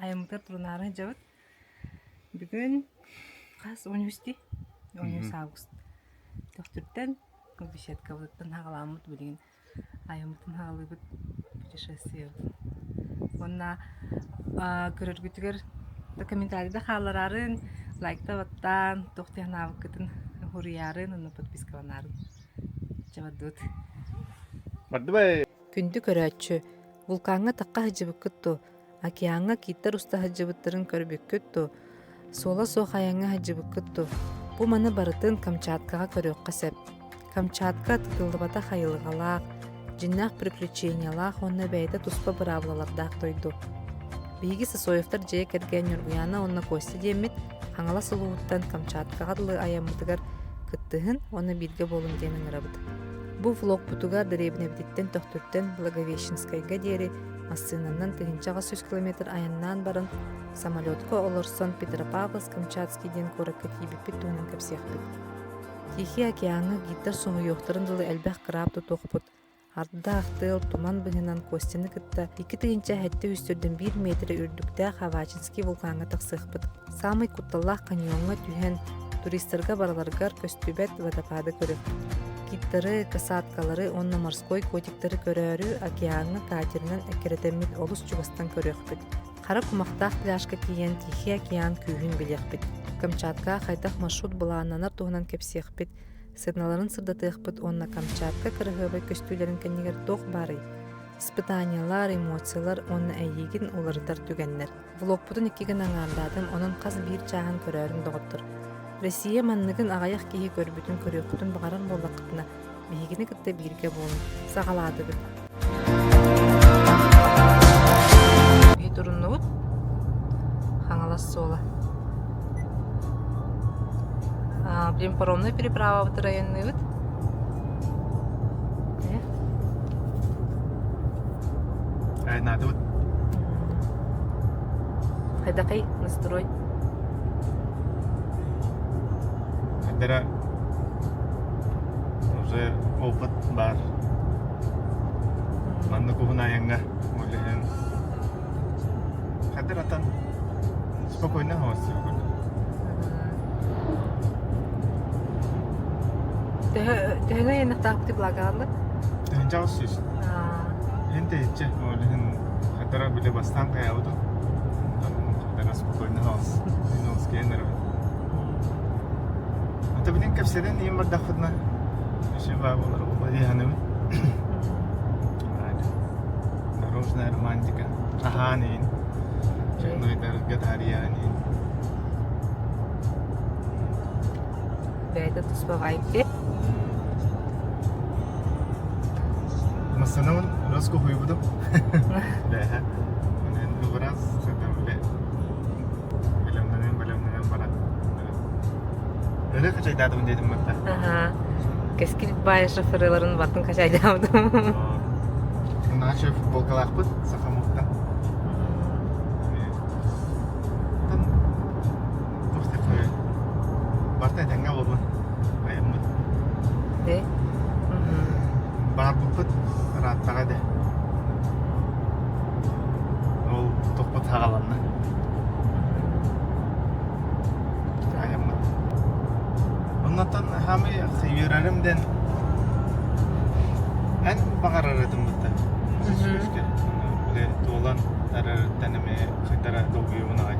айымытар турунары жабыт. Бүгін қас 13 август. Тоқтырттан беседка бұлыттан хағаламыт білген айымытын хағалыбыт путешествие. Онна көріргітігер комментарийда халарарын, лайкта баттан, тоқтиян авыкытын хуриярын, онна подпискаланарын. Жабадут. Бардыбай. Күнді көрәтші, вулканға таққа хыжыбыккытту, океанға киттер уста хыжыбыттырын көрбеккітту, сола соқаяңға хыжыбыккытту. Бу маны барытын Камчаткаға көрөкқа сәп. Камчатка тытылдыбата хайылғалақ, жиннақ приключениялақ, онна бәйті туспа быравлалардақ тойду. Биги сосоевтар жей кәрген юргуяна онна кости демет, хаңала сылуыттан Камчаткаға дылы аямытыгар кыттыхын, онна бидге болын денің ырабыды. Бу влог бутуга деребнебдиттен тохтуттен Благовещенскайга дери массынаннан 300 километр аяннан барын самолетко олорсон Петропавловск-Камчатский ден коракка тибиппит туунан кепсехпит. Тихий океаны гиттер соңу йохтарын дылы элбэх кырап тутохпут. Ардда ахтыл туман быһынан костяны кытта 2 хәтте үстөрдөн 1 метр үрдүктә Хавачинский вулканга тахсыхпыт. Самый кутталлах каньонга түһен туристтерга бараларгар көстүбәт водопады көрөп. Киттары, касаткалары, онна морской котиктары көрөрү океанны катеринен экеретемит олус чугастан көрөкпүт. Кара кумактак пляжка киен Тихий океан күйүн билекпит. Камчатка хайдах маршрут булааннанар туһунан кепсехпит. Сыгналарын сырдатыхпыт, онна Камчатка кырыгыбай көстүүлерин кеннигер тох бары. Испытаниялар, эмоциялар, онна әйегин оларыдар түгеннер. Влогпутун иккиген аңардадым, онун каз бир чагын көрөрүн доготтур. Россия манныгын агаяк киһи көрбүтүн көрөкүтүн багаран боллакытына бигини кытта бирге болун сагалаадыбыт. Би туруннубут хаңалас сола. Блин, паромная переправа в районный вид. Надо вот. Хайдакай, настрой. Хайдара уже опыт бар. Манны кухнаянга ойлен. Хайдаратан спокойно хавасы. Тэхэнгэ янах таапты благааллы? Тэхэн жаусыз. Энтэй ичээ ойлен хайдара биле бастан каяуду. Хайдара спокойно хавасы. Нос генер. Это блин капседен им бардахтна. Шева болар обади ханым. Дорожная романтика. Аханин. Ченной даргадарияни. Бэйда туспавайпте. Масанамын раско хуйбудum. Да. Мен дубрас садамле. Белемнен бара. Öyle kaçaydadım dedim hatta. Aha. Keskilik bayağı şoförlerin batın kaçaydadım. Bundan şöyle futbol kalakpıt sakamukta. Tan dostlar böyle. Barta tengah olma. Ayamut. De. Bar buput rahat tagade. Ol toput hagalanna. Ayamut. Ondan hami xiyurarimden en bakar aradım burada. Sözke. Böyle dolan aratanımı xitara doğuyumuna ay.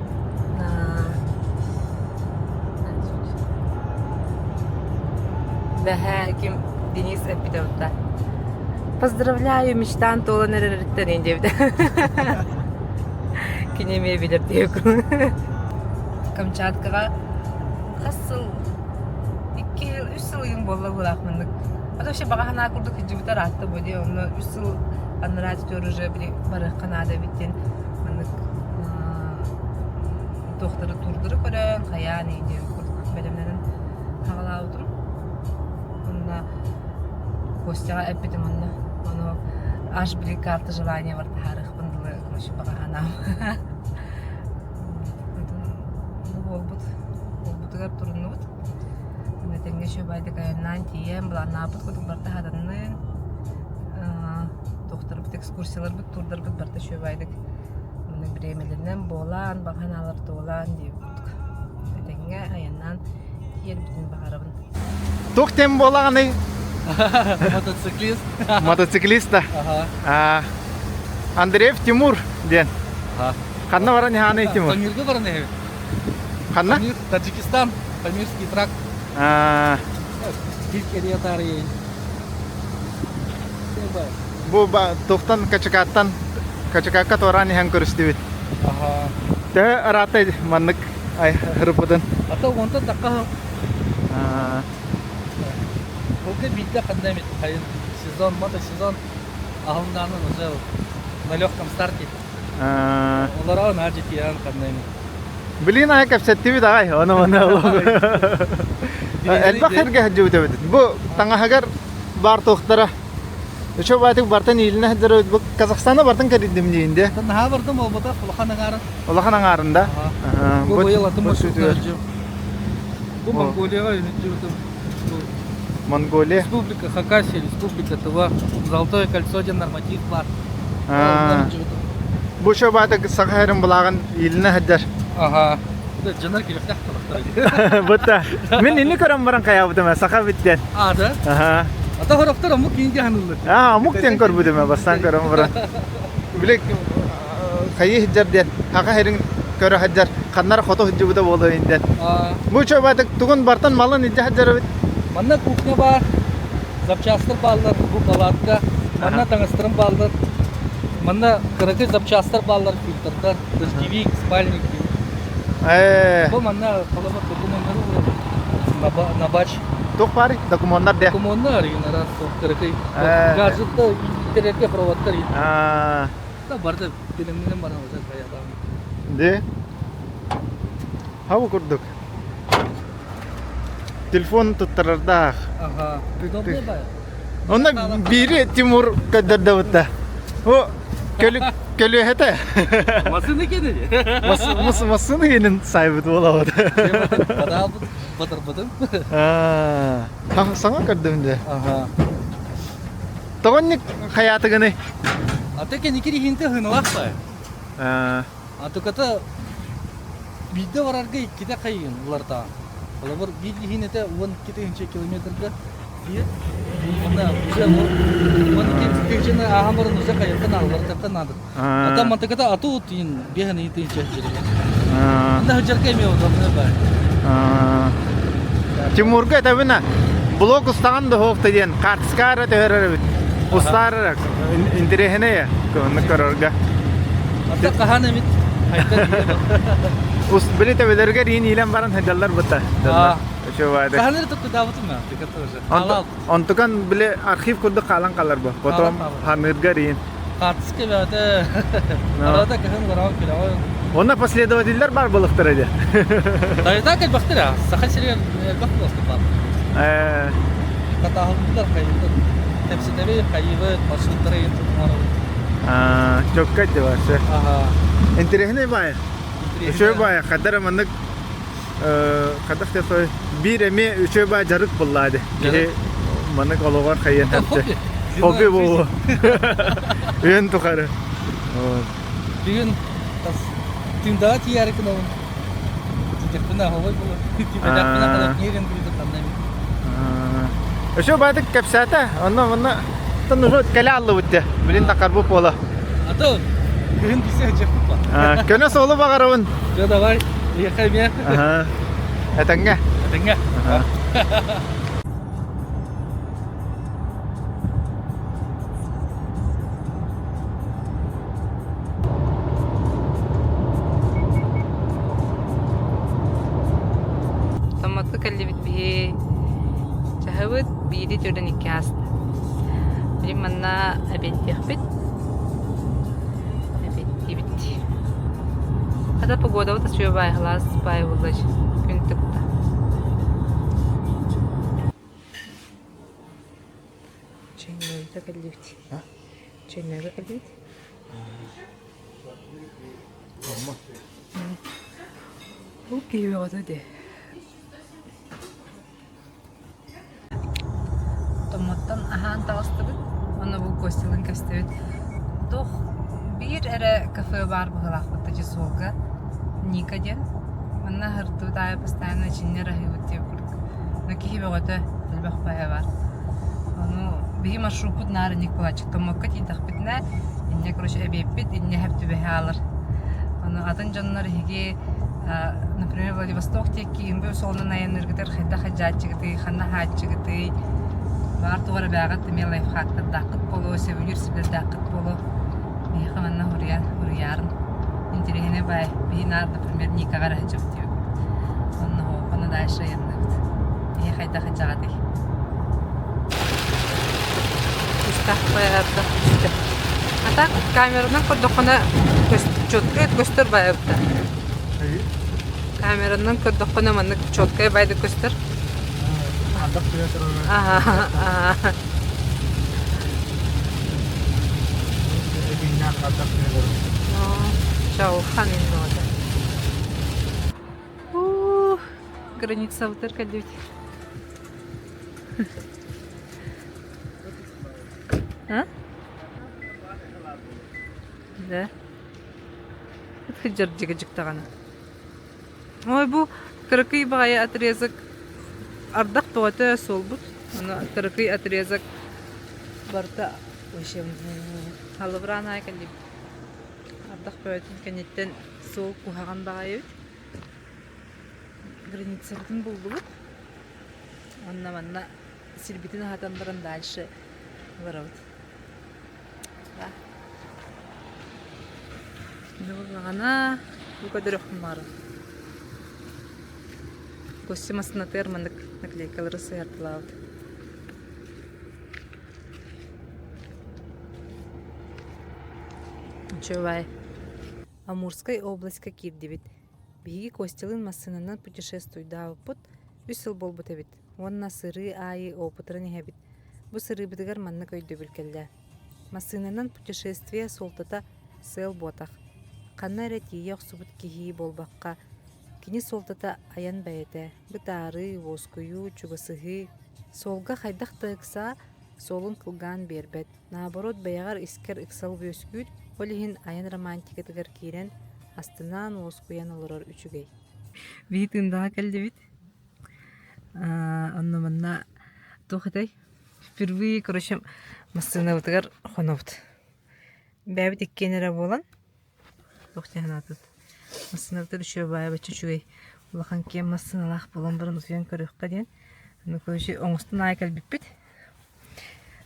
Бэхэ ким Денис эпидемта. Поздравляю, мечтан тола нерерттен индевде. Кинеме билер диюк. Камчаткага касыл 2-3 yıl bolla bulakmandık. Ада вообще багахана курдук жибитар атты боди, оны 3 yıl анрат төрүжө бир барык канада биттен. Мындык доктор турдуру көрөн, каян иде белемнерин тагалаудум. Онда Костяга эпидем онда. Оно аж бир карта желания бар тарых бындылы кош багахана. Болбутугар турунубут. Тенге шөбайды кайынан тиен буларнабыт кудук барта хаданнын доктор бит экскурсиялар бит турдар бит барта шөбайдык. бремелинен болан, бахан алыр толан деп. Әтеңге аяннан ел бүтін бағарабын. Тоқтем болағаны Мотоциклист. мотоциклиста. Ага. Андреев Тимур ден. Ага. Қанна бара неханы Тимур? Памирге бар не? Қанна? Памир, Таджикистан, Памирский трак. Türkiye'ye tarihi. Бұл тоқтан качакаттан качакакка торан хан көрісті бит. Ага. Тэ аратай маннык ай хырпыдан. Ата онта такка. Бugün bitti кандай hayır сезон, мотосезон. Ahımlarının уже на легком старте. Олар ана жетиян кандай. Билин ай капсетти бит ай, оны мына. Элбак херге хаджу бит. Бу таңа хагар бар тоқтара. Өчө байтык бартан илине хаджар бу Казахстанда бартан кредим дейинде. Тана бардым ол бота Улаханагарын. Улахан аңарында. Бу быйыл атым Бу Монголияга жүрдүм. Монголия. Республика Хакасия, Республика Тыва, Золотое кольцо деген норматив бар. Бу шо байтык сахарым булаган илине хаджар. Ага. Жанар келіп тақтылықтар. Бутта. Мен inni көрөм баран кая бутама саха биттен. Да? Ага. Ата хороптар амук кейінге ханылды. Амук тен көр бутама бастан көрөм баран. Билек кайы хаджар ден. Хака херин көрө хаджар. Каннар фото хаджу буда болду инден. Бу шо байтык тугун бартан малын иде хаджар бит. Манна кухня бар. Запчастыр балдар, бу палатка. Манна таңыстырым балдар. Манна кыракы запчастыр балдар, фильтрдар, дождевик, спальник. Бұл манна қалама документтары на бач. Тук пари документтар де. Документтар егенара кыракы. Гаджетті интернетке проводтар. Да барды билимнен бара уже каядам. Де. Хау курдук. Телефон туттарда. Ага. Удобный бай. Онда бири Тимур кадырда бутта. О, көлү хете. Масыны кеде. Масыны енин сайбыт болабыт. Бадал батыр бадым. Саңа көрдүм де. Ага. Тогонник хаятı гыны. Атеке никери хинте хынылак бай. Атуката бидде барарга иккиде кайын уларда. Олар бидди хинете 12 километрге Мына уже вот кечене ахамырын уже кайыктан алар тапкан ады. Ата мантыката ату тин бехани тин чечире. Анда хажарка эме удобный бай. Тимурга табына блок устаган да хофта ден картскара терер устар интерехне кон көрөргө. Ата каханы мит хайта. Ус билете белерге рин илен баран хаjallar бата. Şo vayda. Каханы тукку давытым мен тиката уже. Халал. Онтукан биле архив курду калан калар бу. Потом хамирга рин. Картске бәте. Арада кахын барау килау. Онда последовательлер бар булыктыр иде. Тайда кел бактыра. Сахал сериал бактыласты бар. Катахылдар кайды. Тепсидеби кайыбы маршруттары ентумар. Çok kötü var. Ага. Enterehne baya. Şöyle baya kadar manık kadar tepe bir eme üçe baya jarık bulladı. Ge manık ologar kayın hepsi. Hobi bu. Yen tukarı. Bugün tas timda tiyar kena. Tipena hava bu. Tipena kadar yerin bir tanım. Şöyle baya kapsata. Onunla tanışıp kale aldı bitti. Bilin takar bu pola. Atau bugün bisa aja apa? Kena solo bakarun. Ya da var. Ya kayaknya. Aha. Etengah. Tengah. Tomatı kalli bitbihi. Cahawet biri türden ikas. Biri manna abenti akbit. Abenti bitti. Hada погода вот еще бай глаз бай улач. Gün tıktı. Çayları da kalli bitti. Çayları da kalli bitti. Okey oldu de. Tomattan ahan tağıstıbıt. Ona bu kostılın kastıbıt. Toch Bir ere kafe var bu halaklıkta solga. Nika diye. Bana hırtı da yapıstane içinde rahiyut diye kurduk. Naki hibe gota dilbak baya var. Onu bir marşrut narı Nikola çıktı mokkat idak bitne. İnne kuruş ebepit inne hep tübehe alır. Onu adın canları higi например, Владивосток теки имбе солнын аяныргытыр хайда хаджатчыгыты, ханна хаджыгыты. Бар тугара бягат мен лайфхакта дакыт боло, себүлүр сибер дакыт боло. Меха манна хурьярын. Интересне бай, бинар, например, никагар хаджыгыты. Оны дальше янныбыт. Меха хайда хаджагаты. Устах баярда. А так камераның коддокона чөткө көстөр баябыта. Камераның көддөхөне маннык чоткай байды көстөр. Андак бия турар. Бинна кадак бия турар. Чау, ханин нода. Граница вытырка дють. А? Да. Это жыржыгыжык таганы. Ой, bu кыркый багая отрезок ардак тоғаты сол бұд. Оны кыркый отрезок барда өшем халыбран айкан деп. Ардак тоғатын кенеттен сол кухаган багай өт. Границадан болды бұд. Онна сирбитин хатандаран дальше барауд. Да. Дұғана бұл көдір оқымары. Костюмасына термондық наклейкалары сыйартылауды. Чувай. Амурская областька кирдебит. Биги костелын массынынан путешествуйда опыт үсіл бол бұт әбит. Онна сыры айы опытырын әбит. Бұ сыры бідігер манны көйді бүлкелді. Массынынан путешествия солтата сыл ботақ. Қанна рәтие ұқсыбыт кихи болбаққа. Кини солтата аян бәйеті, бұтары, воскую, чугасығы. Солға хайдақ тықса, солын қылған бербет. Наоборот, бәяғар искер ықсал бөскүйд, олихин аян романтикетігер кейрен, астынан воскуян олырар үчігей. Бейт ұндаға кәлді бит. Онны манна тоқытай. Впервые, короче, массына бұтығар қонауд. Бәбіт еккенері болан. Тоқтиян атыд. Массынавтар үші байба чүчүгей. Улахан кем массыналақ болан бұрын ұзген көріққа дейін. Оны көші оңыстын айкал біппет.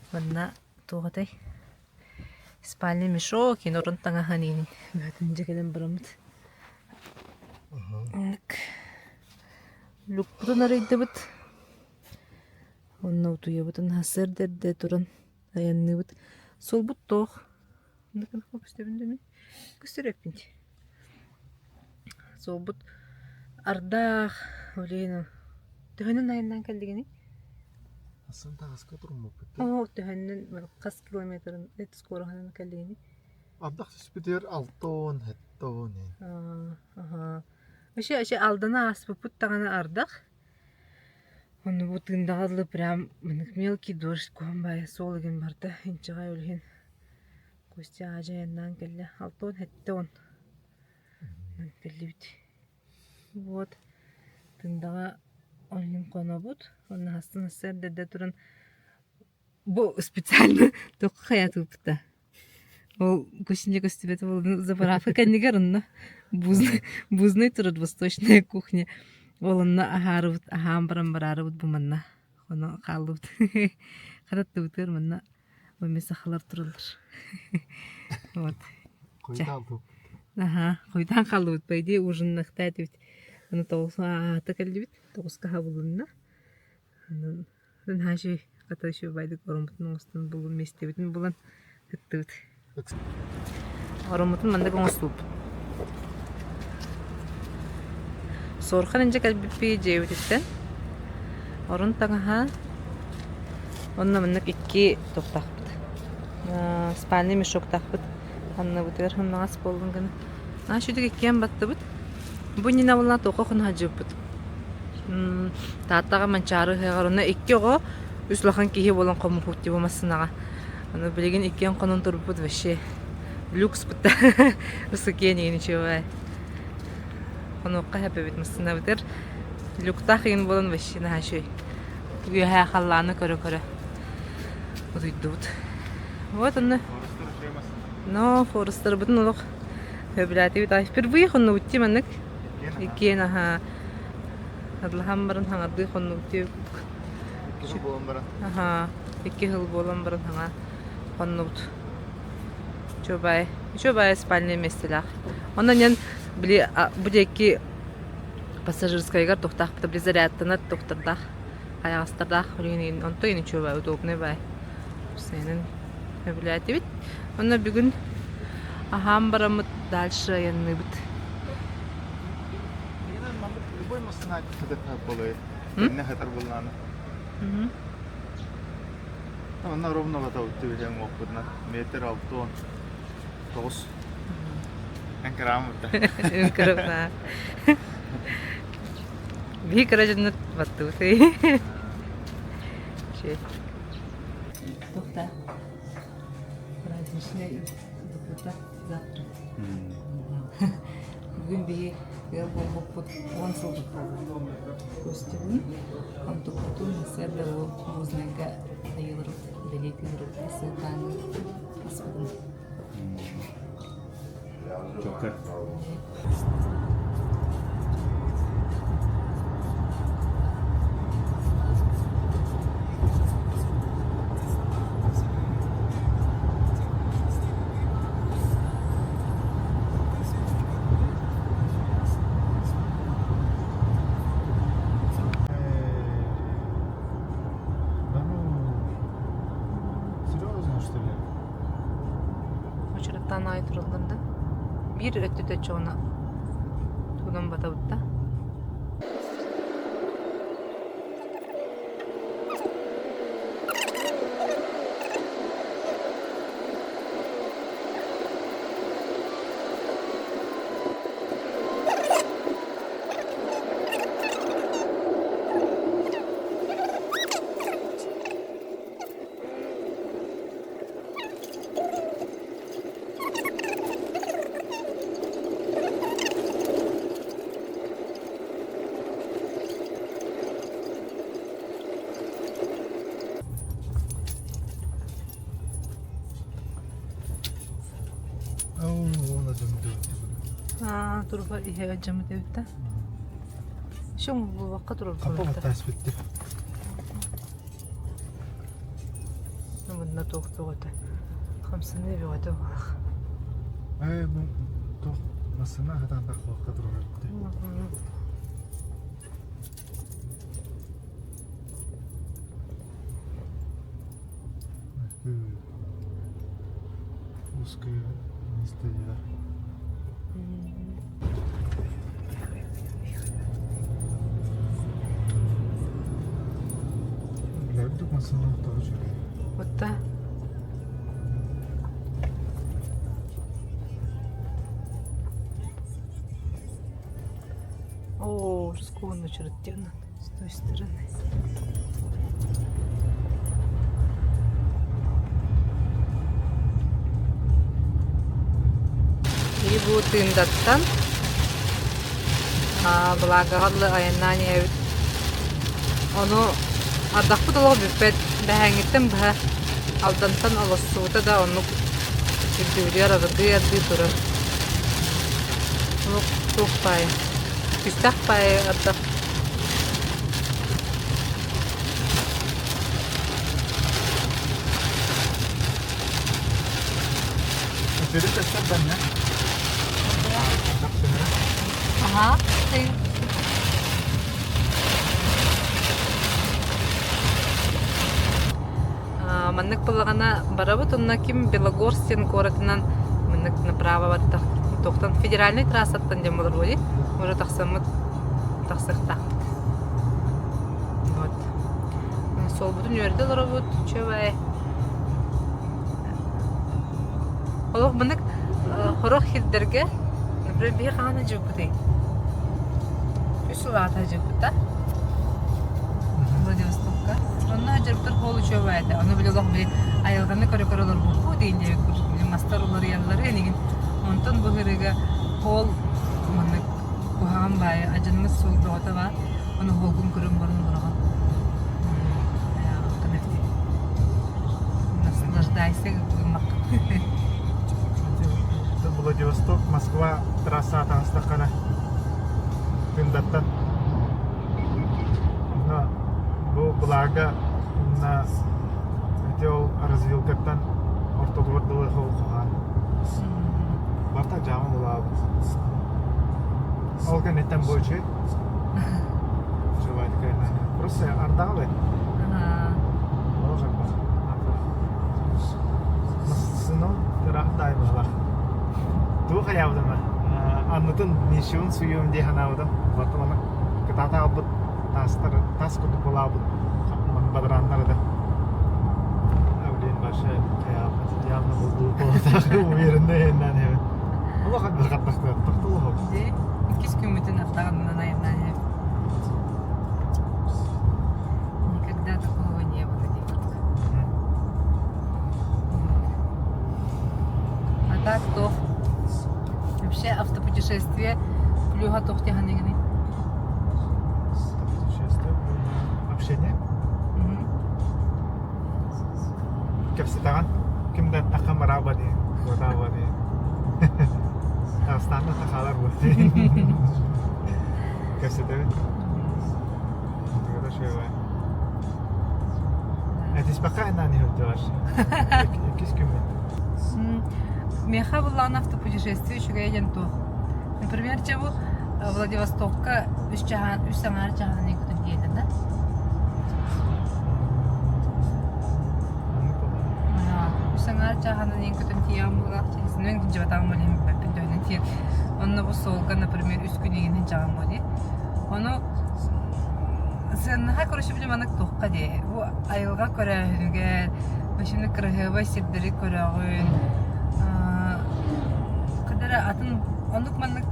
Бұнна тоғатай. Спальный мешок, ен орын таңа ханейін. Бәтін жекелен бұрамыд. Люк бұтын арайды бұд. Онна ұтуя бұтын хасыр дәрді тұрын. Аянны бұд. Сол бұд тоқ. Бұнда қанық көстебінде ме? Көстер әппенде. Сол бұд ардақ олейін. Төхінін айынан кәлдігені? Асын тағасқа тұрым мұппетті? О, төхінін қас километрін әтіс қорғанын кәлдігені? Ардақ сүспетер 6-10, 7-10. Өші алдына аспы бұд тағаны ардақ. Оны бұтындағылы прям мелкий дождь көм бай сол еген барды. Инчіғай олейін. Кости ажайынан кәлді 6-10, 7-10. Кәлді вот. Тындаға олейін қона бұд. Оны астын сәр дәді тұрын. Бұл специально тоқы қаяты бұпта. Ол көшінде көстебеті болдың запарафы кәндігер ұнна. Бузный тұрыд восточная кухня. Ол ұнна ағары бұд, ағам барам-барары бұд бұманна. Оны қалы бұд. Қадатты бұтыр мұнна. Өмесі қалар тұрылыр. Вот. Қойда алды. Қойдан қалы бұд бәйде ұжыннақта әтебет. Оны тоғысқа аты кәлді бет. Тоғысқа бұлынна. Оны хаши қата үші байды орымбытын оңыстың бұлын местебетін бұлан үтті бұд. Орымбытын мандық оңысты бұд. Сорхан інжі кәлбіппе жейбет еттен. Орын таңаға. Онына мындық 2 тоқтақ бұд. Спальный мешок тақ бұд. Анна бұтығар хымнағас болдың ғаны. Шүдік 2 батты бұд. Бұ нина болна тоқы құна жып бұд. Тааттаға манчары ғағар. Оны 2 оғы үслақан кейі болан қомы құтты болмасынаға. Оны білеген 2 қонын тұр бұд вәше. люкс бутта высокие ничего. Он кахапе бит мысына битер. Люкта хин болон вообще на хашой. Уяха халланы көрө. Вот идут. Вот он. Но форестер бутын олох. Хөбләти бит впервые хонны утти маннык. Икена ха. Адлахам баран хаңарды хонны утти. Ага. 2 жыл болон баран хаңа хонны ут. Чобай спальный местелах. Онан ян били будеки пассажирскайгар тохтах били зарядтанат тохтардах. Аястардах улин он то и чобай удобный бай. Сенен хөбләти бит. Онна бүгүн ахам барамыт дальше янны бит. Любой машина хәдәф булый. Не хәтер булганы. Она ровно вот тут видим опытно. Метр алтон. Тос. Энкрамта. Энкрамта. भी करा जन्नत बत्तू से şey dokta различные dokta завтра bugün bir bu konsul kostümü он doktor mesela o muznega ayılır belirtilir mesela aslında çok Tanay turulduğunda bir ötüde çoğuna tuğdan batavutta. Turba ihe acımı devletten. Şu mu bu vakit durur? Kapı tasbitti. Bununla doktor oldu. Kamsın evi oldu. Bu tok masına hadan da vakit durur. Узкая место. Лебедок масына тоже. Вот так. О, сколько чертовна с той стороны. И bu tığındattan благағалы айынан евит. Onu ардақпы долғы бүппет бәхәңеттен бәхә алдантан алысуыта да onu үрдігілер арғы ерді тұры. Onu тұқ бай. Күстақ бай ардақ. Ötürü testten ben ne? Ага. Маннык балагана барабыт онна ким Белогорстен коратынан маннык направо баттак. Тоқтан федеральный трассаттан дем болар боди. Уже таксамыт таксакта. Вот. Сол бутун өрдө ларабыт чөбай. Олох маннык хорох хилдерге например би хана жукты. Үсү ата жукта. Владивостокка. Онна жарыптар хол учу байды. Оны билелок били айылганы көрө-көрөлөр бу дейинде мастар улар яллары энигин. Онтон бу хырыга хол маны кухам бай ажынмыз солдота бар. Оны холгун көрөм барын барган. Наслаждайся гымак. Это Владивосток, Москва, трасса Танстакана. Тындаттан. Но бұл благо на этел развилкаттан ортодугардылы холқыған. Барта жамы болады. Ол кенеттен бойчы. Желает кайнаны. Просто ардалы. Ол жақпа. Сыном тырақтай бұлақ. Туы қаябыдыма. Аннытын нешеуін сүйеуін де ханабыдым. Бартыманы кытата албыд. Тас күтіп болабыд. Бадыранлары да. Әулен башы қаябыд. Явны бұлдуы болатағы уверінді еннен ебін. Ол қат бір қаттақты тұқтылы ғып. Де, 2 күмітін аптағанынан айынан ебін. Никогда такого не было, девушка. А так то вообще автопутешествие плюха тохтяхан негни. Общение? Кепситаған? Кімді таққа мараба дейін, ғотаба дейін. Дағыстанды тақалар бұл. Кепситәбі? Тұғыда шөй бай. Әтес бақа әнәні өтті башы? 2 күмін. Меха была на автопутешествие, еще я то. Например, чего Владивостокка 3 саңар чахан не күтін дейді, да? 3 саңар чахан не күтін тиям бұлақ чейсін. Мен күнжі батағым олем бәппен дөйнен тием. Оны бұл солға, например, 3 күн егінен чағым оле. Оны сынға көріші білім анық тоққа де. Бұл айылға көрі хүнігер, машины кірігі, сирдері көріғын. Онлuk manlık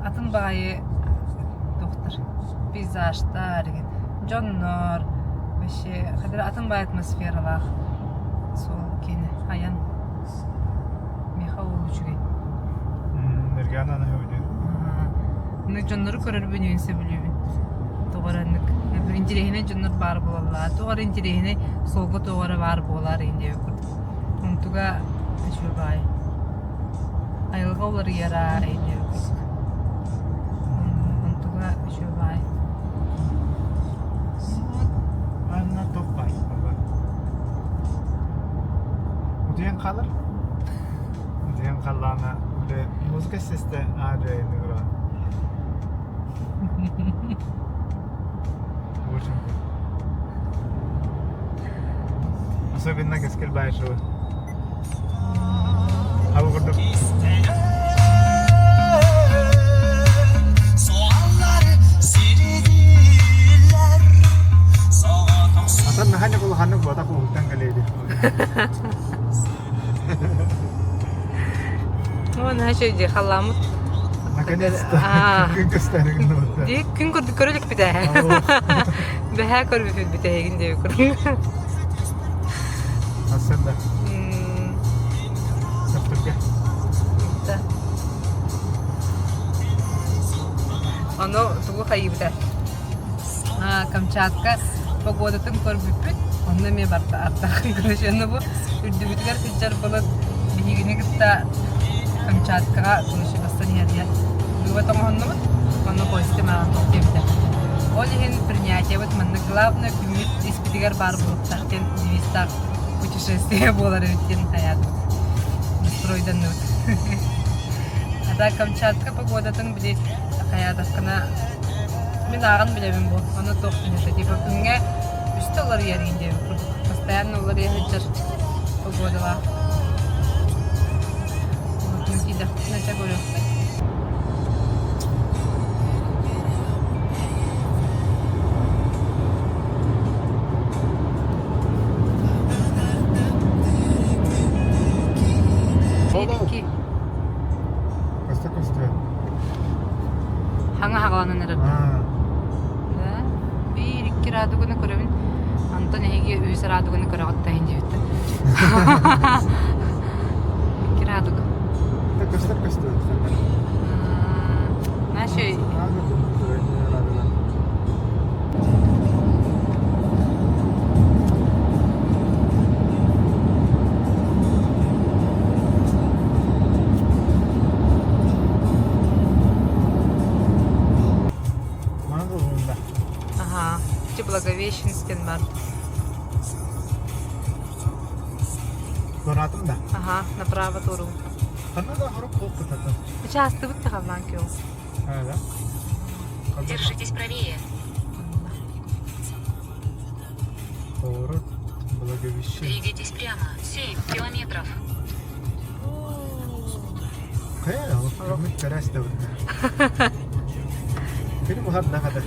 atın bağı doktor peyzajlar, canlar, şey, kadar atın bağı atmosferalar, sol kene, ayan, mehau uçuyor. Nergana ne yapıyor? Ne canları kadar bünüyse biliyor. Doğranlık. Birinci rehine canlar var boğalar. Doğru ikinci rehine solga doğru var boğalar indi yok. Ontuga şu bağı. Ayılga olur yara indi yok. Ontuga şu bağı. Anna topay. Udiyan kalır. Udiyan kalana böyle müzik sesle ağrıyor nura. Очень. Особенно кескел большой. А вы куда? Atan nahanya kalau hanuk buat aku hutang kali ini. Oh, nah şey halamut. Наконец-то. Gün gösterdiğin nokta. Dik gün körülük bir daha. Beha körülük bir daha ginde yok. Aslında. Yaptık ya. Da. Оно тугу хайыбда. Камчатка погодатын көрбүппүт. Онда ме барта артакы көрөшөнү бу. Үрдүбүтгөр кыжар болот. Бигини гытта Камчаткага көрөшө бастан ярия. Бүгөт оңоннумут. Оно койсты маған токтемде. Ол ehen принятие вот мында главное күмүт испитигер бар болуп тахтен девизтак путешествие болар өттен хаят. Стройдан нут. Ада Камчатка погодатын биде хаятакына мен аган билебин бу. Аны токтумуш типа күнгө үстөлөр яринде. Постоянно олар ехичер погодала. Вот мы тида нача говорю. Хаңа хагаланын эреп. Да. 1-2 градус күнү көрөбүн. Антон эһиги үйсөр адыгыны көрөгөттайын дебитте. Кир адыгы. Так көстөр көстөр. Наши ага, Благовещенский бар. Баратым да. Ага, направо туру. Канада хорop koptu tadı. Часто вот қалған кеу. Evet. Держитесь правее. Поворот. Благовещение. Двигайтесь прямо. 7 километров. Kaya ya, kırmızı teras da var. Benim bu ne kadar?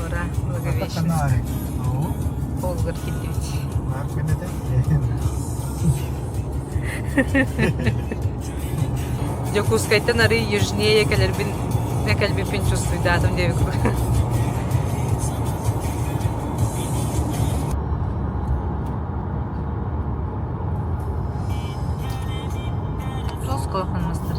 Ура, Благовещенск. Kanari. Oo. Полгар китевич. Harfi ne de? Дёкускайтан ары южнее калербин чувствует, да, там девик. Жестко мастер.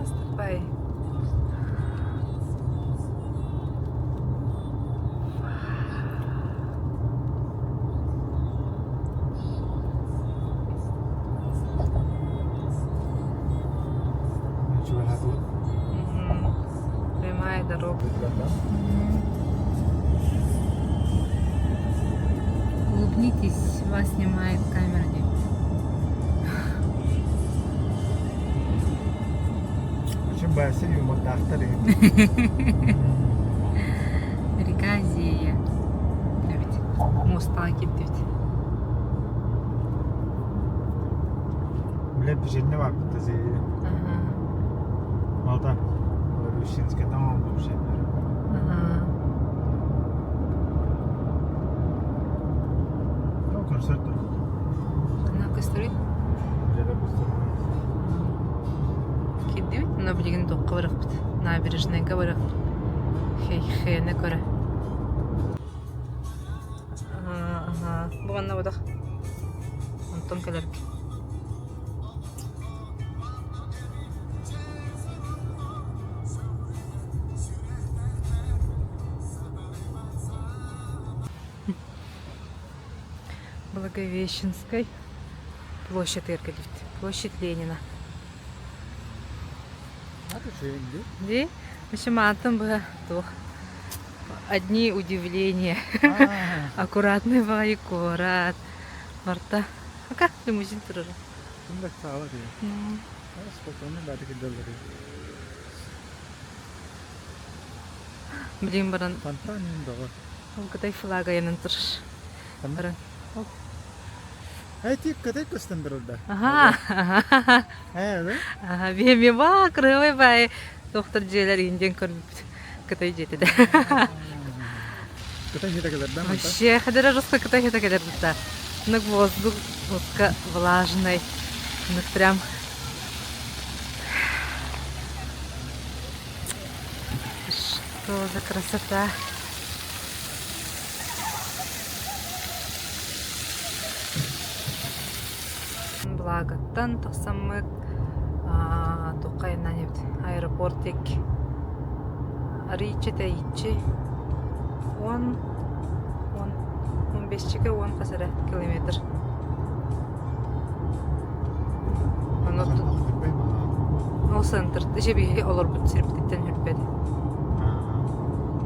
Ступай. Coba satu. Прямая дорога. Улыбнитесь, вас снимает камера. Şimdi bahsi yumurta aktarayım. Река Зея. Evet. Мост'a gitti. Bile bir şey ne var burada zeyli. Ага. Malta. Благовещенская tamam bu şeyler. Ага. Tamam konser de. Она кыстырый. Böyle bu Киддибит, но билигин тоққа барақпыт. Набережныйга барақпыт. Хейне көрі. Ага. Бұғанна бодақ. Антон кәлерік. Благовещенской. Площадь Иркалит. Площадь Ленина. Hadi şeyindi. Ди, общем, атом бы тух. Одни удивления. Аккуратный бай, аккурат. Марта. Ака, лимузин турur. Şimdi sağ ol diyor. Spokojno da take dolları. Блин, баран. Fantanin doğru. Катай флага янын тур. Tamam. Баран. Hey tip kadar kıstındır orada. Ага. Evet. Ага, беме ба, крылый бай. Доктор Джейлер инден көрмүп. Катай жети де. Kadar hita kadar da mı? Вообще, ходера жестко катай это кадер да. Ну воздух жестко влажный. Ну прям. Что за красота. Благоттан тахсамык тукайна нефть аэропортик ричете ичи 15 касара километр. Ол центр жеби олар бут сирптен хүрбеди.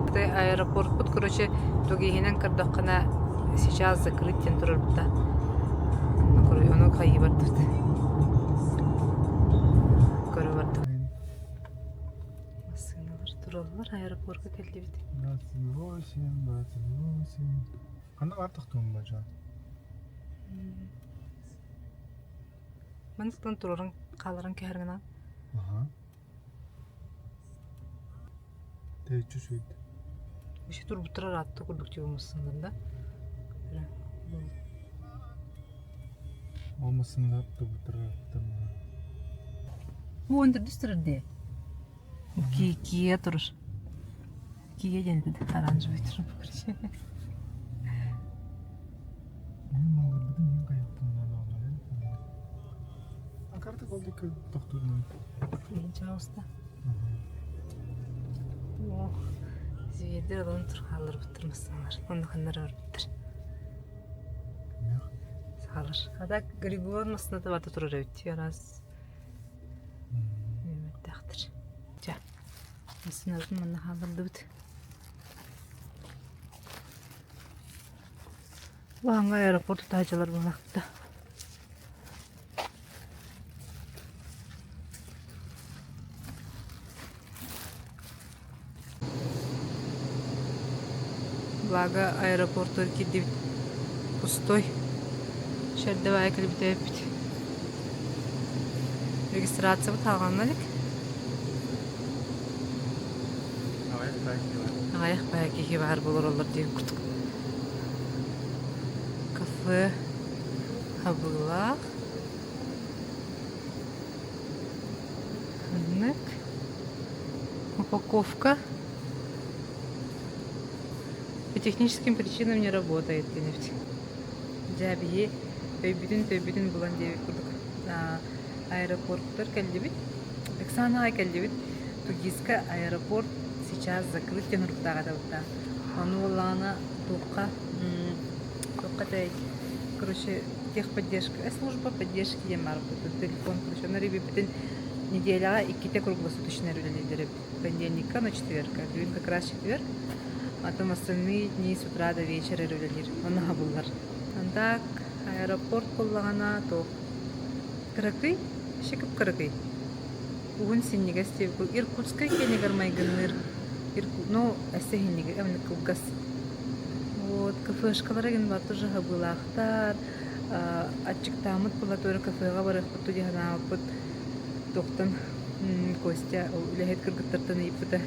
Это аэропорт бут, короче, тогихинен кырдакына сейчас закрыт тен турар бутта. Короче, оно кайы бар тут. Көрө бар тут. Машиналар туралар аэропортка келди бит. 28. Kanı artık tuğum bacağı. Мен стан турарын каларын кәргена. Aha. Tecrübe şeydi. Ошо тур бутурар атты курдук жобумузсуңдар да. Olmasın da butara. Bu onda düstürde. Kiye turur. Kiye geldi. Arancı bitirin bu kırışı. Benim mallar bir de niye kayıttım lan? Akarta kaldık doktorun. Birinci usta. Oh. Ziyetler alanı tur kalır bitirmesinler. Onu kanları var bitir. Sağlar. Hatta Grigor masında da batı turur ötüyor az. Mehmet dağıtır. Ja. Masın azın bana kalırdı bit. Bu hangi aeroportu tacılar bulmakta. Благо аэропорту кидip пустой. Şerde var ekli bir de hep. Registrasyon tamamladık. Ayak belki var bulur olur diye kurduk. Kafe habıla. Hınık. Упаковка. По техническим причинам не работает нефть. Жабие төбүтүн булан деп курдук. Аэропорттар келдибит. Оксана келдибит. Тугиска аэропорт сейчас закрыт тенуртага да. Ону улана тукка тай. Короче, техподдержка, служба поддержки ямар телефон, короче, на ребятин неделяга 2 круглосуточные рулилер. Понедельника на четверга. Дюн как раз четверг. А там остальные дни с утра до вечера рулилер. Он хабулар. Андак аэропорт куллагана то кыракый, шекип кыракый. Угун синниге степ Иркутска кенегер майгынныр. Ну, эсехинниге эмне кылгас. Вот кафешкаларыгын бар тоже хабулахтар. Ачыктамыт була тоже кафега барып ту дигана пут токтан Костя улехет кыргыттартан ипта.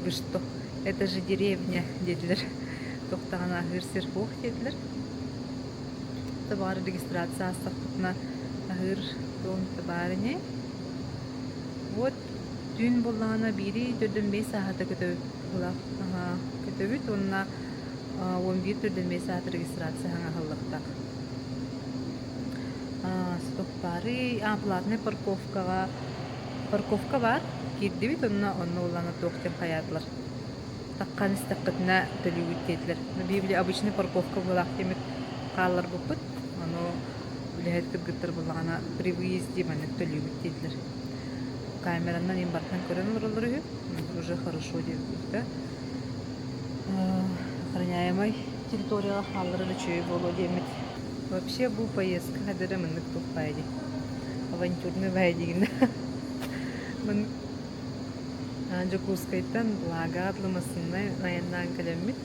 Вы что? Это же деревня, dediler. Токтагана хырсыр бох dediler. Табар регистрация астахтына ахыр тон табарыне. Вот дün боллана бири 4-5 саата көтөбүт була. Көтөбүт онна 11-4 саат регистрация хана халлыкта. Стоппары платный парковка бар. Кирдибит онна улана токтен каятлар. Таккан истакытына төлүбүт dediler. Библия обычный парковка булак демек каллар бупут. Аны үлехет кыргыттар булагана при выезде маны төлүбүт dediler. Камеранан им баркан көрөн урулуру. Уже хорошо деп да. Охраняемой территория халлары чүй боло демет. Вообще бу поездка хадыры мындык туппайды. Авантюрный байдигин. Мен Жокускайттан блага атлымасыннай наяннан келеммит.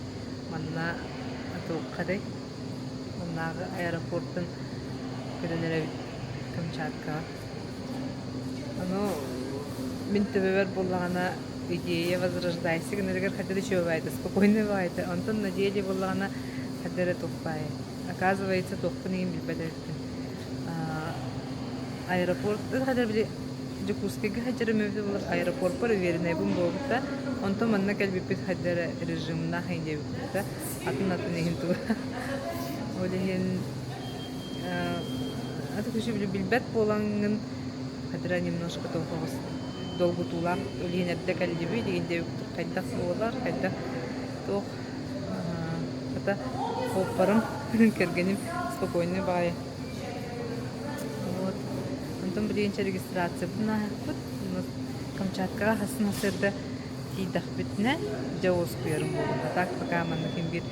Манна атуққадай. Маннағы аэропорттан көрөнеребит Камчатка. Ано мен төбебер боллагана идея возрождайся, гнерегер хадыры чүй байды, спокойно байды. Антон на деле боллагана хадыры туппай. Оказывается, тоқтын егін білбәдерді. Аэропорт, хадыр біле Жокускайга хадыры мөвді болар аэропорт бар веріне бұн болғыта. Онто манна кәлбіппет хадыры режимна хайнде бүкті. Атын егін туы. Олеген аты күші біле білбәт болаңын хадыра немножко тоқығыз долгу тулақ олеген әрді кәлдебі дегенде қайдақ болар, қайдақ тоқ ата қоппарым кергенім спокойный бай. Вот. Антон бірінші регистрация бұна құт. Камчаткаға хасын асырды тейдақ бітіне жауыз көйерім болды. Так пока маннықын бір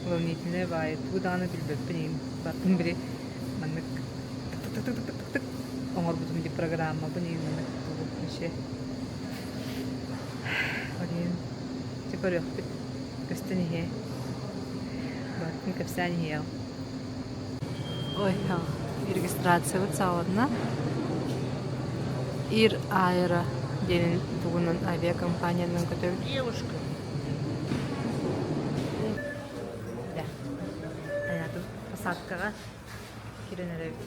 волнительный бай. Туғдағаны білбеп білейін. Бартын бірі маннық тық-тық-тық-тық-тық оңыр бұтым де программа бұнейін маннық тұғып неше. Олейін текөр өқпет көстінеге. Бартын көпсәнеге. Ой, регистрация вот саладна. Ир Аэро денин бүгүнүн авиакомпаниянын көтөрүп девушка. Да. Аятып посадкага киренеребит.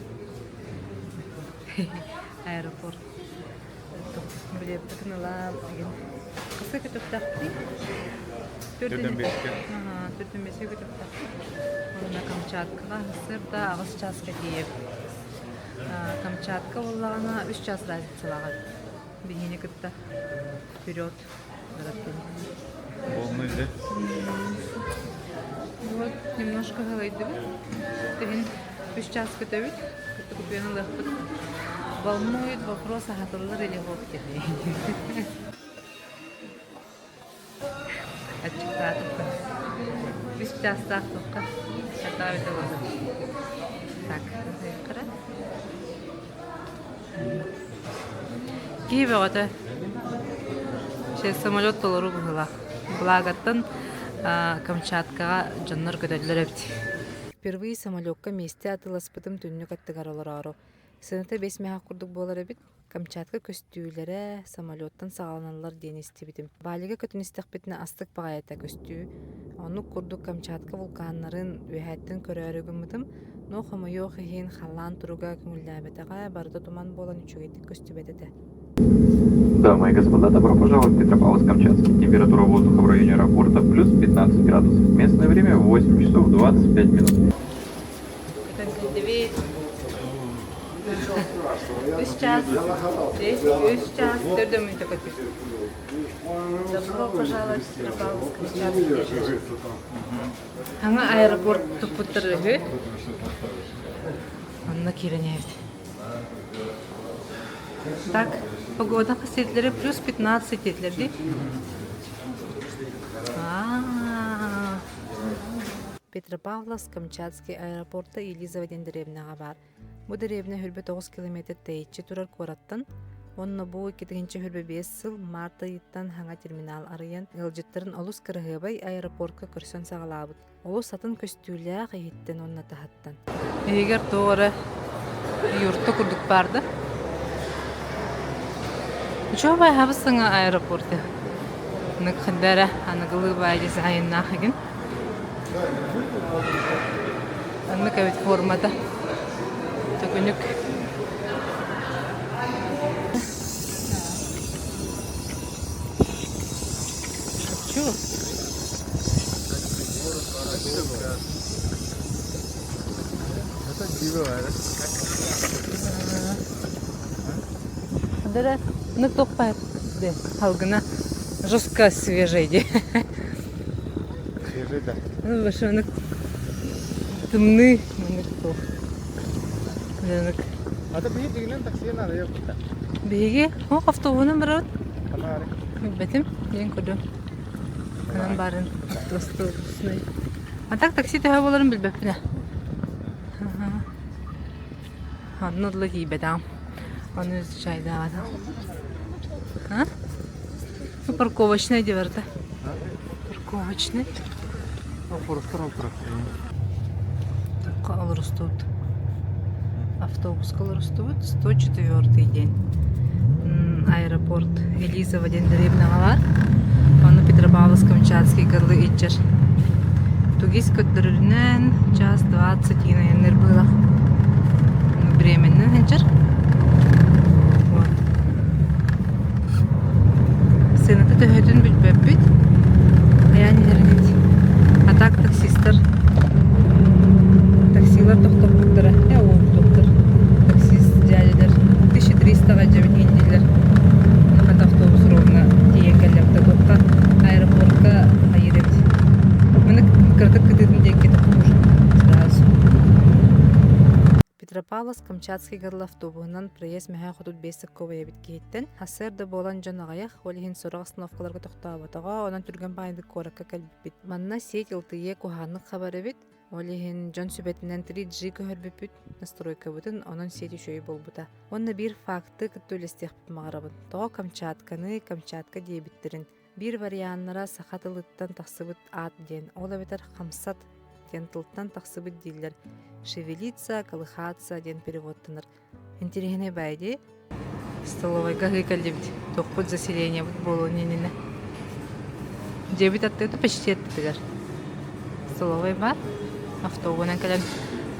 аэропорт. Билет тыкныла деген. Кыска көтөп такты. Төрдөн беске. Төрдөн беске көтөп такты. Онда Камчаткага сырда агыс часка киеп. Камчатка боллагана 3 час разницалага. Бигине кытта вперед. Полный да. Вот немножко галайды. Тегин 3 час көтөбүт. Купуяны лыхпыт. Волнует вопрос, а хатылар или вовки. Отчитаться. 3 часа только. Готовить его. Так, закрыть. Киеве ота. Şey самолет толору була. Благаттан Камчаткага жаннар көтөлөр эпти. Впервые самолетка месте атыласпытым түннүк аттыгар олорору. Сыныта 5 меха курдук болар эбит. Камчатка көстүүлөрө самолеттан сагаланалар дени истибитим. Балига көтүн истекпетине астык багайта көстүү. Ону курдук Камчатка вулканнарын үһәттен көрөрүгүмүтүм. Но хомойо хин халлан туруга күңүлләбетага барда туман болан үчүгейтик көстүбетете. Дамы и господа, добро пожаловать в Петропавловск-Камчатский. Температура воздуха в районе аэропорта плюс 15 градусов. Местное время 8 часов 25 минут. Сейчас, төрдөн мүнөт көтүп. Добро пожаловать в Петропавловск-Камчатский. Аңа аэропорт тупуттырыгы. Анна киренеет. Так, погода касетлери плюс 15 етлерди. Петропавловск-Камчатский аэропорта Елизава дендеребнага бар. Бу деребне хүрбе 9 километр тейчи турар кораттан. Онна бу 2-5 сыл марта йыттан хаңа терминал арыян ылжыттарын олус кырыгыбай аэропортка көрсөн сагалабыт. Олус атын көстүүлää кыйыттен онна тахаттан. Эгер тоора юртта курдук барды. Чобай хабысыңа аэропорты. Нык хыдара аныгылы бай дизайнна хагин. Аны кавит формада. Төгүнүк. Чу. Это диво, Дара нык токпай де халгына жестко свежий де. Свежий, да. Ну башынык тымны нык ток. Нык Ата бии дигинен таксиен арыя кутта. беге о автобунан барат. Канаары. Бетим ен көдө. Анан барын автобусной. А так такси тәһә боларын билбеппине. Аннудлы кийбедам. Аны чайда ада. А? Парковочный диверта. Парковочный. Такая растут. Автобус растут. 104-й день. Аэропорт Елизава дендеребнага. Аны Петропавловск-Камчатский гырлы итчер. Тугис көттөрүнөн час 20 енер было. Временный хенчер. Вот. Сената төһөтүн бүт. Аянилеринет. А так таксистер. Таксилар токтоптура. Ол доктор. Таксист дядялар 1300-га жебит индилер. Нахат автобус ровно тиенгелерде токка аэропортка айырет. Мына кырдык кытын декке токуш. Сразу. Петропавловск-Камчатский гырлы автобуһунан проезд мэһэ хотут 5 көбөйө биткейттен. Хасырда болан жанагаяк олихин сорак остановкаларга токтообатага, онан түргөн байындык коракка келбит. Манна сеть ылтые куханнык хабары бит. Олихин жон сүбетинен 3G көрбүпүт настройка бутун, онон сеть үшөй болбута. Онна бир факты кыттөлестех магарабын. Тоо Камчатканы Камчатка диебиттерин. Бир варианнара сахатылыттан тахсыбыт ат ден. Ола бетер хамсат тылттан тахсыбыт дилер. Шевелиться, колыхаться ден переводтаныр. Интересне байди. Столовайга гыкалдебит. Токпут заселение болу ненене. Дебит аттыгы почти аттыгар. Столовай бар. Автобуна кален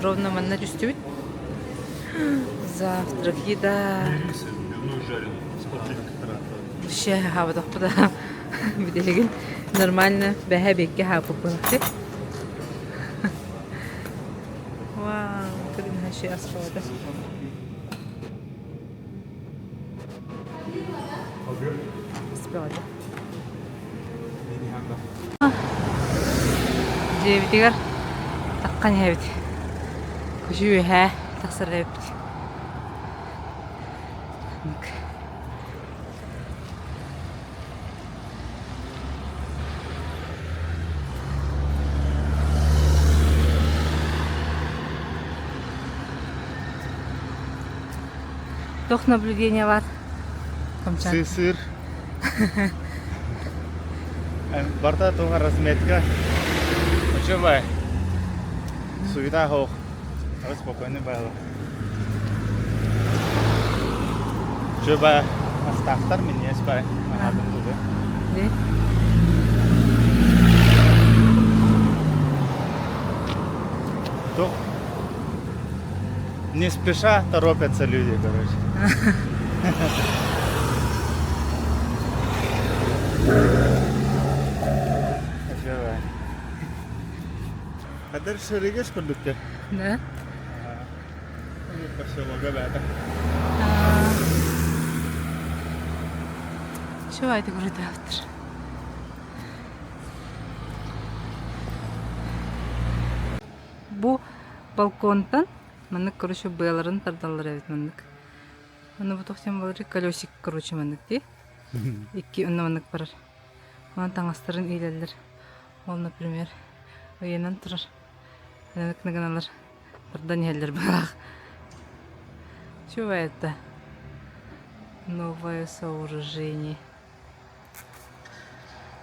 ровно манна жүстүбүт. Завтрак, еда. Ще хавадах пуда. Биделеген нормально бәһә бекке хапып булды. Вау, кырын хаши асфалта. Асфалта. Жебитигер таккан хәбит. Күшү һә тасыр хәбит. Тох наблюдение бар. Камчат. Сыр. Барта тоға разметка. Учебай. Суета хох. Спокойно было. Учебай. Астахтар меня спай. Ахадым туды. Де? То не спеша торопятся люди, короче. Kader şerigeç kurduk ya. Да? Поселок Габата. Чего это говорит автор? Бу балконтан мынык, короче, быяларын тардалар эбит мынык. Аны бу тохтен балары колесик, короче, мынык ди. Икки үнна мынык барар. Ман таңастарын ийлелер. Ол, например, ыйынан турар. Мынык наганалар. Тардан иелер багах. Чего это? Новое сооружение.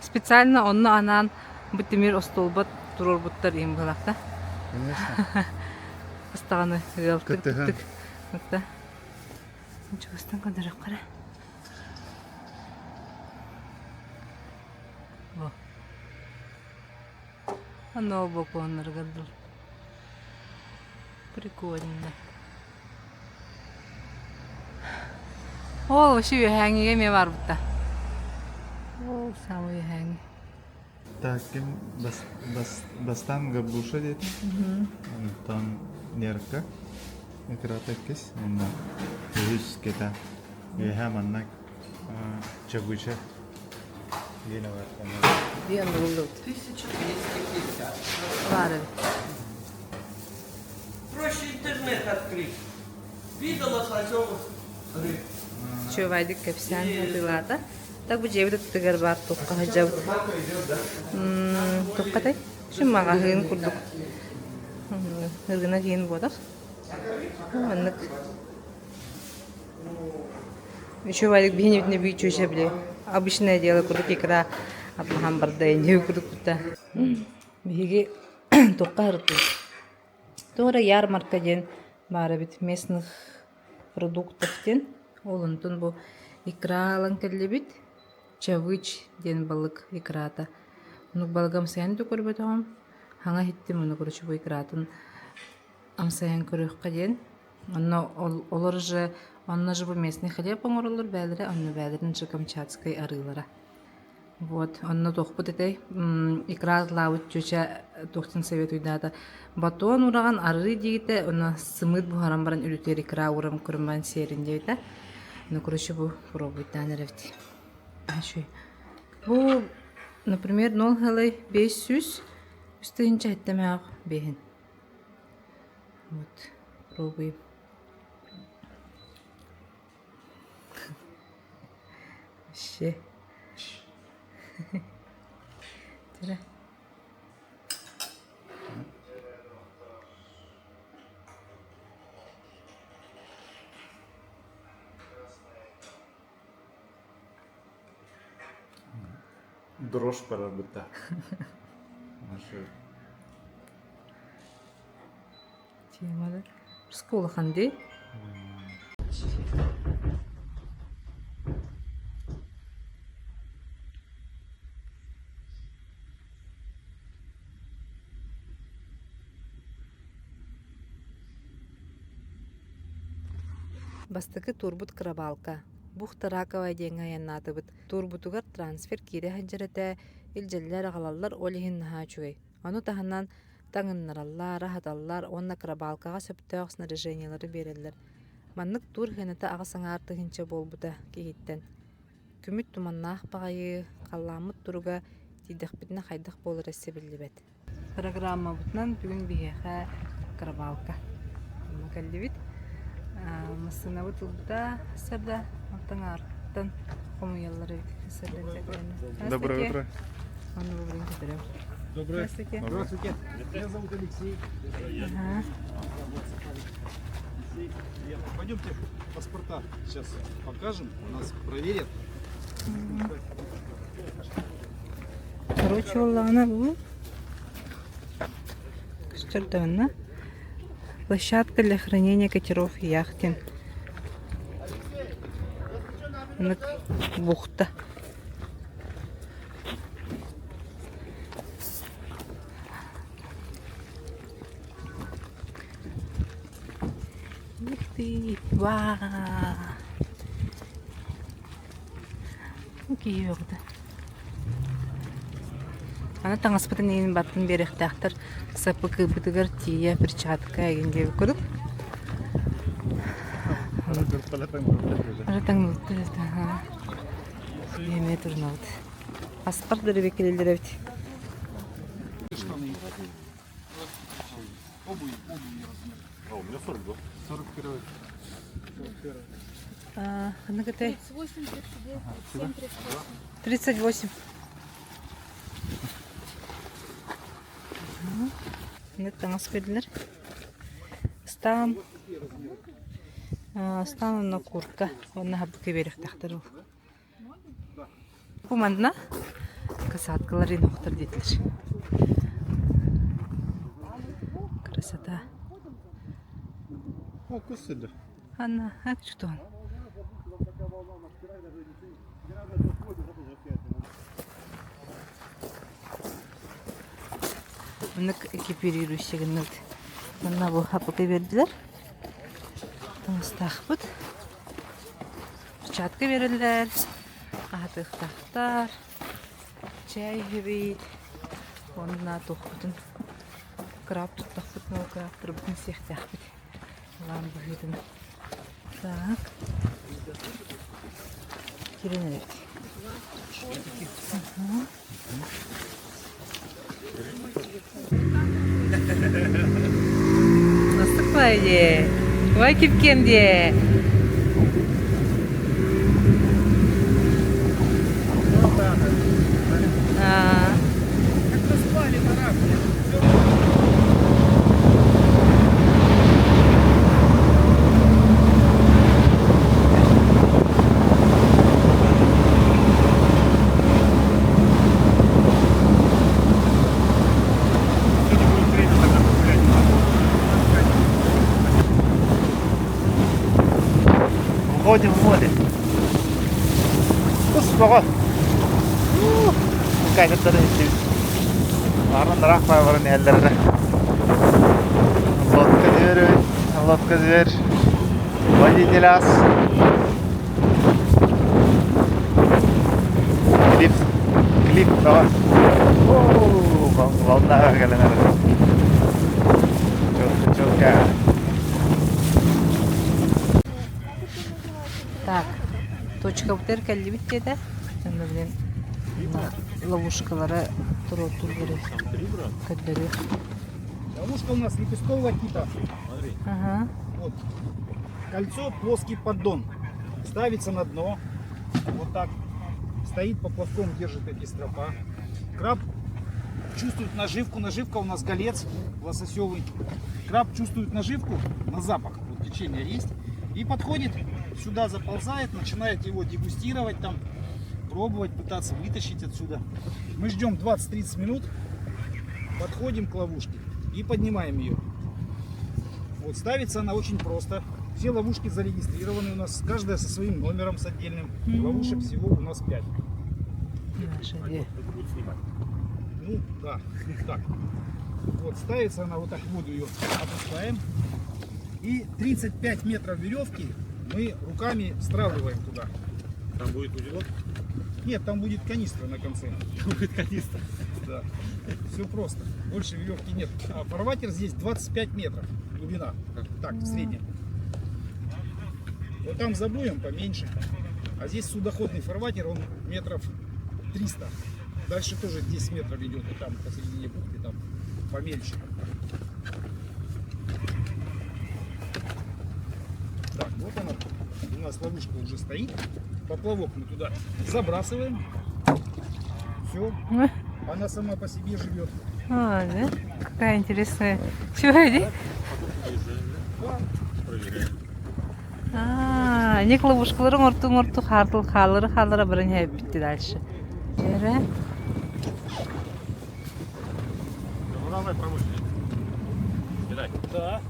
Специально онны анан битимир остолбат турор буттар им балакта. Конечно. Астаганы реалтык Кыттыгы. тык. Мыкта. Чугастан кадыр кара. Во. Оно боконнар гадыл. Прикольно. О, вообще хәңгиге ме бар бутта. О, самый хәңги. Так, кем бастан габуша дед. Там нерка. Экратекис. Онда yüz keta. Hemen nak çabuça. Yine var. Bien булды. 1250. Бар. Проще интернет открыть. Видела сначала? Чувайдык кепсян хатылата. Так бу жебит тигер бар тукка хаҗаб. Туккатай. Шумага хын курдук. Хыргына кийин бодак. Аннык. Чувайдык бинибне бий чөшө биле. Обычное дело курдук икра. Абхам бардайын курдук кута. Биги тукка хырты. Тора ярмарка ден бары бит местных продуктов ден. Олонтон бу икра алан келлебит. Чавыч ден балык икрата. Нук балгам сайын көрбөт огам. Хаңа хиттим уну көрчү бу икраатын. Амсаян көрөккө ден. Онно олор же онно же бу местный хлеб оңорулур бәлере, онно бәлерин же камчатской арылара. Вот, онно тохпут этей икра лавыт чөчө тохтун совет уйдата. Батон ураган ары дигите, онно сымыт бу харам баран үлүтер икра урам көрмөн серин дейта. Ну, короче, бу пробуйт нервти. Бу, например, 0,500 үстүнчө айттамак бехин. Вот, пробуем. Вообще. Тире. Дрожь поработа. Нашу. Темада. Школа ханди. Бастыкы турбут крабалка. Бухта раковая деңа яннатыбыт. Турбутугар трансфер кире ханжарата илжеллер агалаллар олихин нахачугай. Ону таханан таңыннараллар, рахаталлар, онна крабалкага сөптөк снаряжениялары береллер. Маннык тур хената ага саңарты хинче болбута кихиттен. Күмүт туманнаах багайы, калламыт туруга тидахбитне хайдах болыр эссе биллибет. Программа бутнан бүгүн биheха крабалка. Макаллибит. Масына бутулда сабда артан комуяллары сабда. Доброе утро. Доброе. Здравствуйте. Меня зовут Алексей. Ага. Пойдемте паспорта сейчас покажем. У нас проверят. Короче, она была. Что площадка для хранения катеров и яхтин. Бухта. Ух ты! Вау! Киёрда. Ана таңаспытын ең баттын беректақтар сапы кыбытыгар тия перчатка егенге көріп. Аратаң мұлты. Еме тұрнауды. Аспар дұры бекелелдер әбіт. Штаны. Обувь размер. У меня 42. 41. Она какая? 38, 39, 37, 38. 38. Нет, таңасперлер. Стан на куртка. Онна хаббыка беректақтар ол. Кумандна касаткаларын оқтыр детілер. Красота. О, кусыды. Анна, что он? Мынык экипирирующий гыннылд. Мына бу хапыка бердилер. Таңыстақпыт. Перчатка берілдер. Атықтақтар. Чай бейт. Онына тоқпытын. Краб тұттақпыт. Ол крабтыр бұтын сектақпыт. Лан бұғыдын. Так. Керенерек. Настықпай де. Вай кепкем де. Уходим в море. Успокой. Какая-то дорогая. Арын рахмай барын әлләріне. Лодка зверь. Водитель ас. Клип, давай. Волна кәленер. Четко. Так, точка бутер кәлді бітті де. Сонда білен ловушкалары тұру кәлдері. Ловушка у нас лепесткового типа. Смотри. Ага. Вот. Кольцо, плоский поддон. Ставится на дно. Вот так. Стоит по плоскому, держит эти стропа. Краб чувствует наживку. Наживка у нас голец лососевый. Краб чувствует наживку на запах. Вот течение есть. И подходит, сюда заползает, начинает его дегустировать, там, пробовать, пытаться вытащить отсюда. Мы ждем 20-30 минут, подходим к ловушке и поднимаем ее. Вот, ставится она очень просто. Все ловушки зарегистрированы у нас, каждая со своим номером, с отдельным. Ловушек всего у нас 5. Ну, да, так. Вот, ставится она вот так, в воду ее опускаем. И 35 метров веревки мы руками стравливаем туда. Там будет узелок? Нет, там будет канистра на конце. Будет канистра. Да. Все просто. Больше веревки нет. А фарватер здесь 25 метров глубина. Так, в среднем. Вот там забоем поменьше. А здесь судоходный фарватер, он метров 300. Дальше тоже 10 метров идет. И там посередине бухты, там помельче. Так, вот она. У нас ловушка уже стоит. Поплавок мы туда забрасываем. Все. Она сама по себе живет. А, да? Какая интересная. Чего это? А, не ловушкаларын орту халыры бірін хәп бітті дальше. Жері. Да.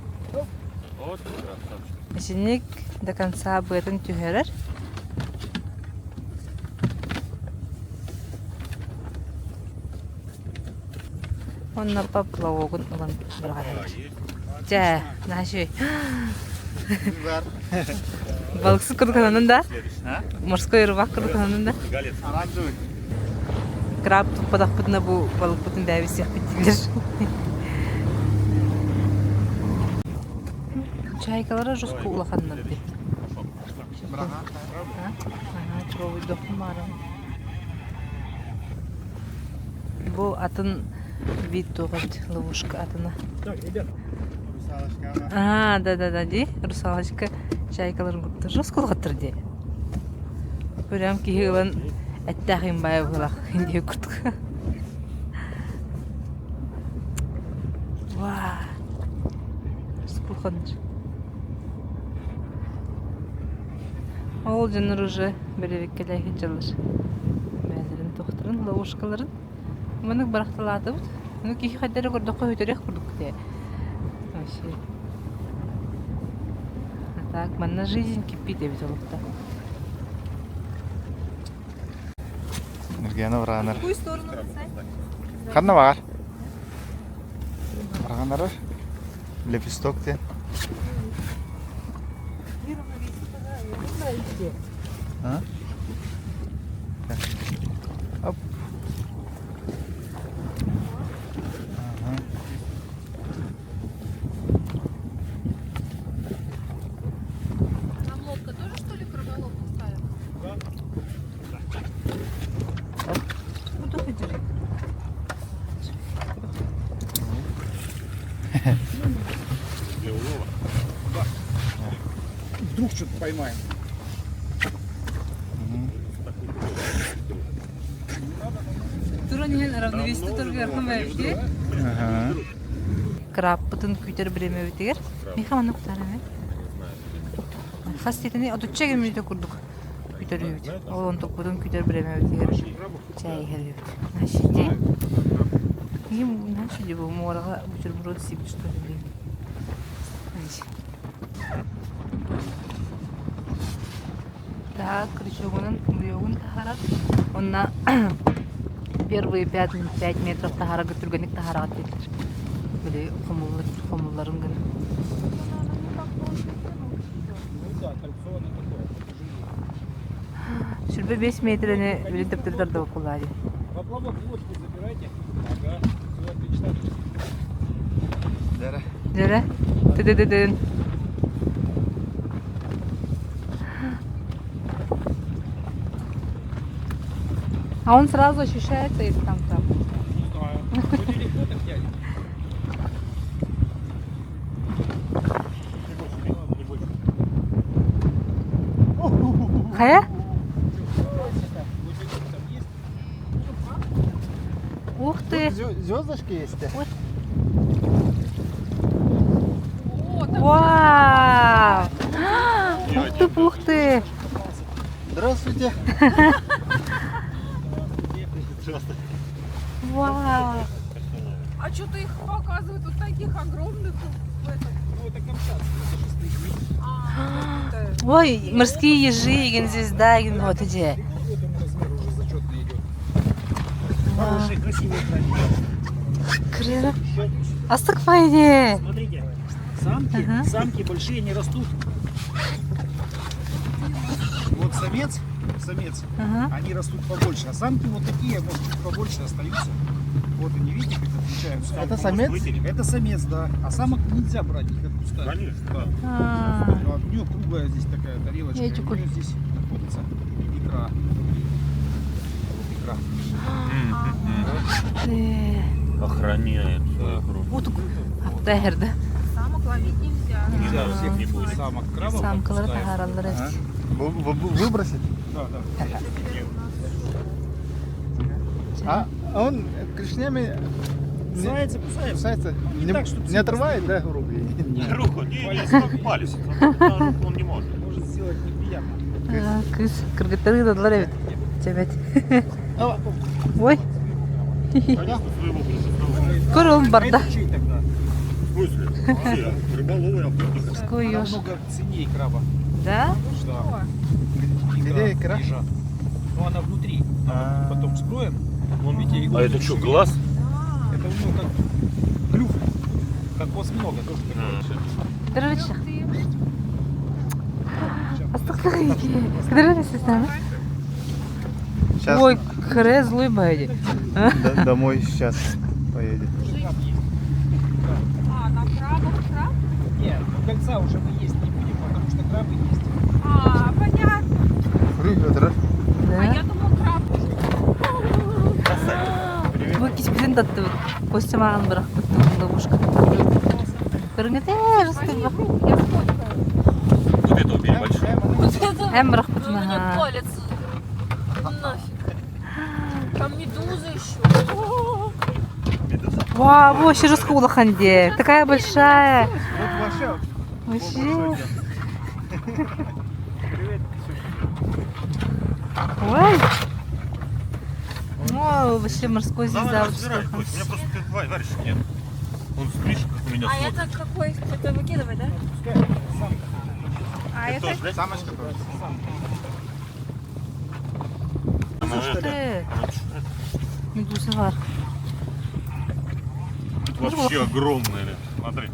Вот, красавчик. Жінік до конца бетін түйерер. Онна поплавогын ұлан бұрғаны. Жә, наши. Балықсыз күрдік да? Морской рыбак күрдік да? Краб тұқпадақ бұтына бұл балық бұтын бәбі сияқ біттілер. Чайкалары жұсқы ұлақаннар бе. Чуғай доқым барым. Бұл атын вид тоғыд ловушка атына. Так, ребята. А, да, ди. Русалочка чайкаларын күрді. Жұсқы ұлғаттыр де. Көрем кейі ұлан әттәқин бай ұлақ. Инде күрдік. Ва. Жұсқы ұлғандар. Ол жаныр уже беревеккеләйгі жалыр. Мәдерін тоқтырын, ловушкаларын. Мұнық барақталады бұд. Мұны кейі қайдары көрдік қой өтерек көрдік де. Вообще. А так, манна жизнь кипит, я видел это. Нұргені ұрағанар. В какую сторону писать? Қанна бағар? Ұрағанары? Лепесток де. А? Оп. Ага. Там лодка тоже, что ли, круголовку ставят? Ну, только держи. Вдруг что-то поймаем. Туранен равновесті тұрғы арқын бәйбі. Краб бұтын күйтер біреме өтегер. Меха маны құтарам, Хас етіне отуча кемейді күрдік. Күйтер өйді. Ол онтық бұтын күйтер біреме өтегер. Чай егер өйді. Нашиде. Нашиде бұл мұғараға бутерброд сипі что ли. Так, крючогунын бұйогын тахарат. Онна первые 5 метров тахарага түргенік тахарага тетілер. Böyle хомулларын гын. Ну да, кольцо оно такое. Шүрбе 5 метріне білін тіптірдерді оқылады. Поплавок лодку забирайте. Ага, все отлично. Дәрі. Жәрі? Тіді-дідін. А он сразу ощущается, если там краб. Не знаю. Хоть легко так тянет. Хая? Там есть? Ух ты! Звездочки есть? Вау! Ух ты! Здравствуйте. Вау! А что-то их показывают вот таких огромных в этом. Ну это Камчатский, это 6 Ой, морские ежи, еген звезда, еген вот эти. этому размеру уже зачетный идет. Хороший, красивый крабик. Круто. Астык файне. Смотрите, самки большие не растут. вот самец, Ага. они растут побольше, а самки вот такие, может быть, побольше остаются. Вот они, видите, как отличаются. Это самец? Это самец, да. А самок нельзя брать, их отпускать. Конечно. Да. А, А у нее круглая здесь такая тарелочка, и Яйчику. у нее здесь находится икра. Вот икра. Охраняет свою группу. Утук. Аптайрда. Самок ловить нельзя. Нельзя всех самок крабов Самкалар отпускать. тагаралар. Выбросить? Да, да. А он клешнями Кусается, кусается. кусается? Не так, чтобы не отрывает, да, руку? Руку, не, палец. На руку он не может. Может сделать неприятно. Кыз кыргыттары да дылар эбит. Жебет. Ой, Конечно, своего присутствия. көр ол А барда. это чей тогда? В смысле? Рыболовый охотник. Ской ёж. Намного ценнее краба. Да? Да. Где икра? Ежа. Ну она внутри. А. Потом вскроем. Вон видите, иглу А это что, глаз? Это у него как клюв. Как у осьминога тоже такой. Дырырча. Астыктыгы. Кыдырыр сестана. Сейчас Ой, кыре злой байди. домой сейчас поедет. А, на крабах краб? Нет, ну кольца уже мы есть не будем, потому что крабы есть. А, понятно. Рыгыдыр. А Да? я думал краб. Бу киспиден татты. Костя маған бірақ күттім ловушка. Көріңете, жысты бақ. Я сфоткаю. Вот это убери большой. Әм бірақ Ну, у меня күтім. палец. Нафиг. Там медуза еще. О, Вау, вообще жестко улаханде. Такая большая. Вот вообще. Вообще. Ой. О, вообще морской Давай, звезда. разбирай, Кость. У меня просто варежек нет. Он смотришь, как на меня а смотрит. это какой? Это выкидывать, да? А это? Тоже, да? Самочка просто. Она это, Ты, она чё, медуза var. это вообще огромная. Смотри.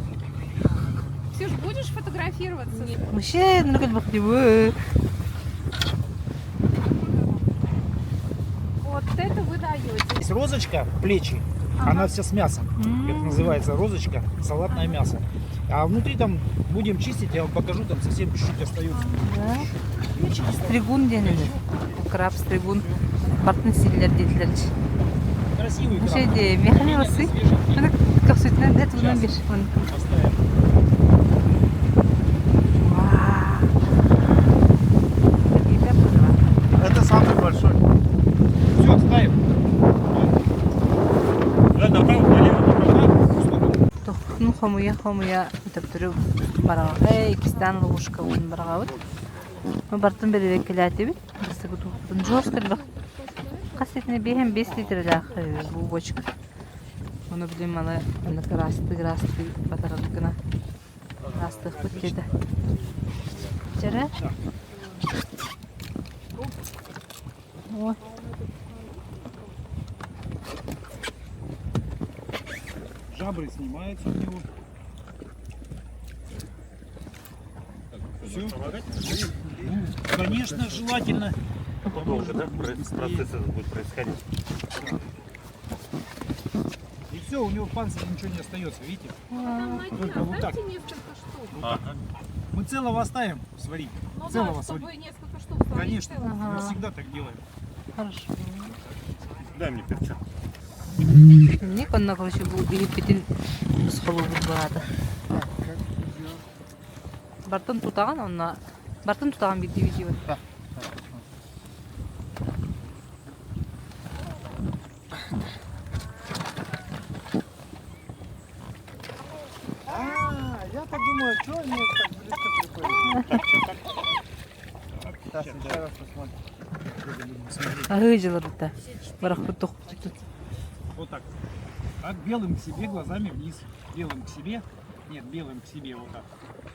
Ксюш, будешь фотографироваться? Вообще, ну как бы. Вот это вы даете. Есть розочка, плечи, она вся с мясом. Это называется розочка, салатное мясо. А внутри там будем чистить, я вам покажу, там совсем чуть-чуть остается. Да. Стригун денеді. Краб, стригун. Бартын силлер дейтілер. Красивый Ну краб. şey de, механизасы. Şunu kapsütüne de bundan bir. Оставим. Это самый большой. Все, ставим. Да, направо, налево. Ну хомуя өтіп тұру бараға. Эй, кистан ловушка он бараға өт. Мы бартын бері векіләті бит. Бістігі туқтын жорстыр бақ. Қасетіне бейхем 5 литр лақ бұл бочка. Оны білем алы грасты батаралықына. Грастық бүттеді. Жәрі? Ой. Жабры снимаются у него. Все. Конечно, желательно. Долго, да? Процесс этот будет происходить. И все, у него в панцире ничего не остается, видите? Только вот так. Дайте несколько штук. Ага. Мы целого оставим сварить. Ну Целого да, чтобы сварить. несколько штук сварить Конечно, целых. мы всегда так делаем. Хорошо. Дай мне перчатку. Не конна короче бұл египеттен біз қолу бұл барады. Бартын тұтаған, онна бартын тұтаған видео. Я так думаю, что они так близко приходят. Сейчас еще раз посмотрим. Агыжылырды. Бірақ бір тоқып тұтты. Вот так. Так, белым к себе, глазами вниз. Белым к себе. Нет, белым к себе вот так.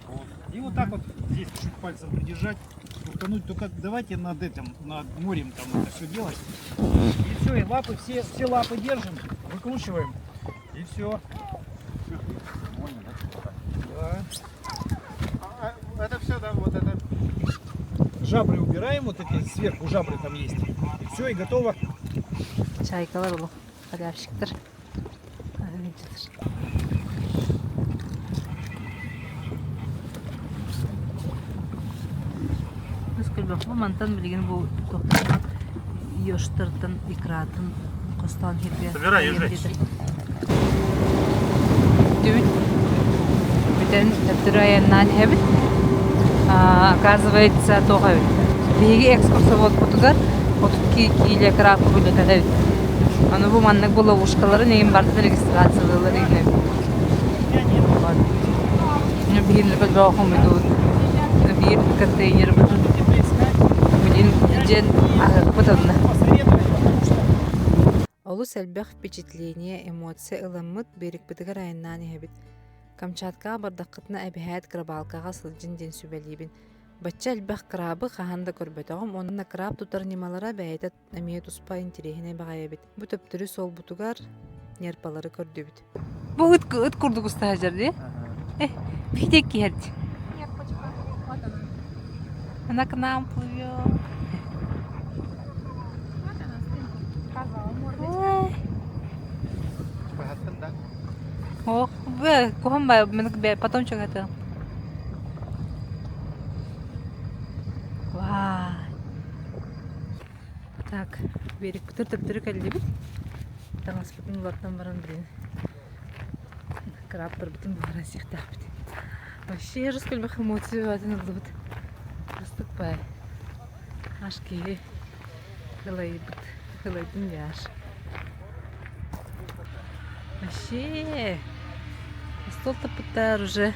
Вот. И вот так вот здесь чуть пальцем придержать, крутануть. Только давайте над этим, над морем там это все делать. И все, и лапы, все лапы держим, выкручиваем. И все. Да. Это все, да, вот это. Жабры убираем, вот эти сверху жабры там есть. Все, и готово. Чайкалар улук халявщиктар. Айдыдыр. Біз күлбақ бұл мантан білген бұл тоқтан йоштыртын, икратын, қостан херге. Собирай, езжай. Дүйін. Бүтін түрайяннан хебіт. Оказывается, тоға бит. Беги экскурсовод бұтығар, отут кейлі крапы бүлі кәді бит. Аны бұл маннық бұл ловушкалары неген барды регистрациялары егін. Бейін күлбі оқым бұд. Бейін контейнер бұд. Бейін жен ағық бұтығына. Олу сәлбәқ впечатление, эмоция ылыммыт берік бітігір айыннан ехебіт. Камчаткаға бардаққытына әбіхәт крабалкаға сылжын ден сүбәлейбін. Бачча әлбәқ крабы қағанда көрбетоғым, онына краб тұтар немалара бәйті әмейет ұспа интерехіне бағая бит. Бұ төптірі сол бұтығар нерпалары көрді бит. Бұл ұт күрдік ұста әжерді? Бейдек керді. Нет, почему? Вот она. Она к нам плывет. Вот она, спинка. Казала, мордочка. Ох, бе, кухам ба, потом что это? Вау. Так, берег путыр кәлді бит. Таңас бүтін латтан баран білін. Краб бір бүтін бұлара сияқтақ бит. Вообще, жескөл бақ эмоции батын ұлды бит. Растық бай. Аш кейі. Хылай бит. Хылайдың яш. Вообще. Стол тапыттар уже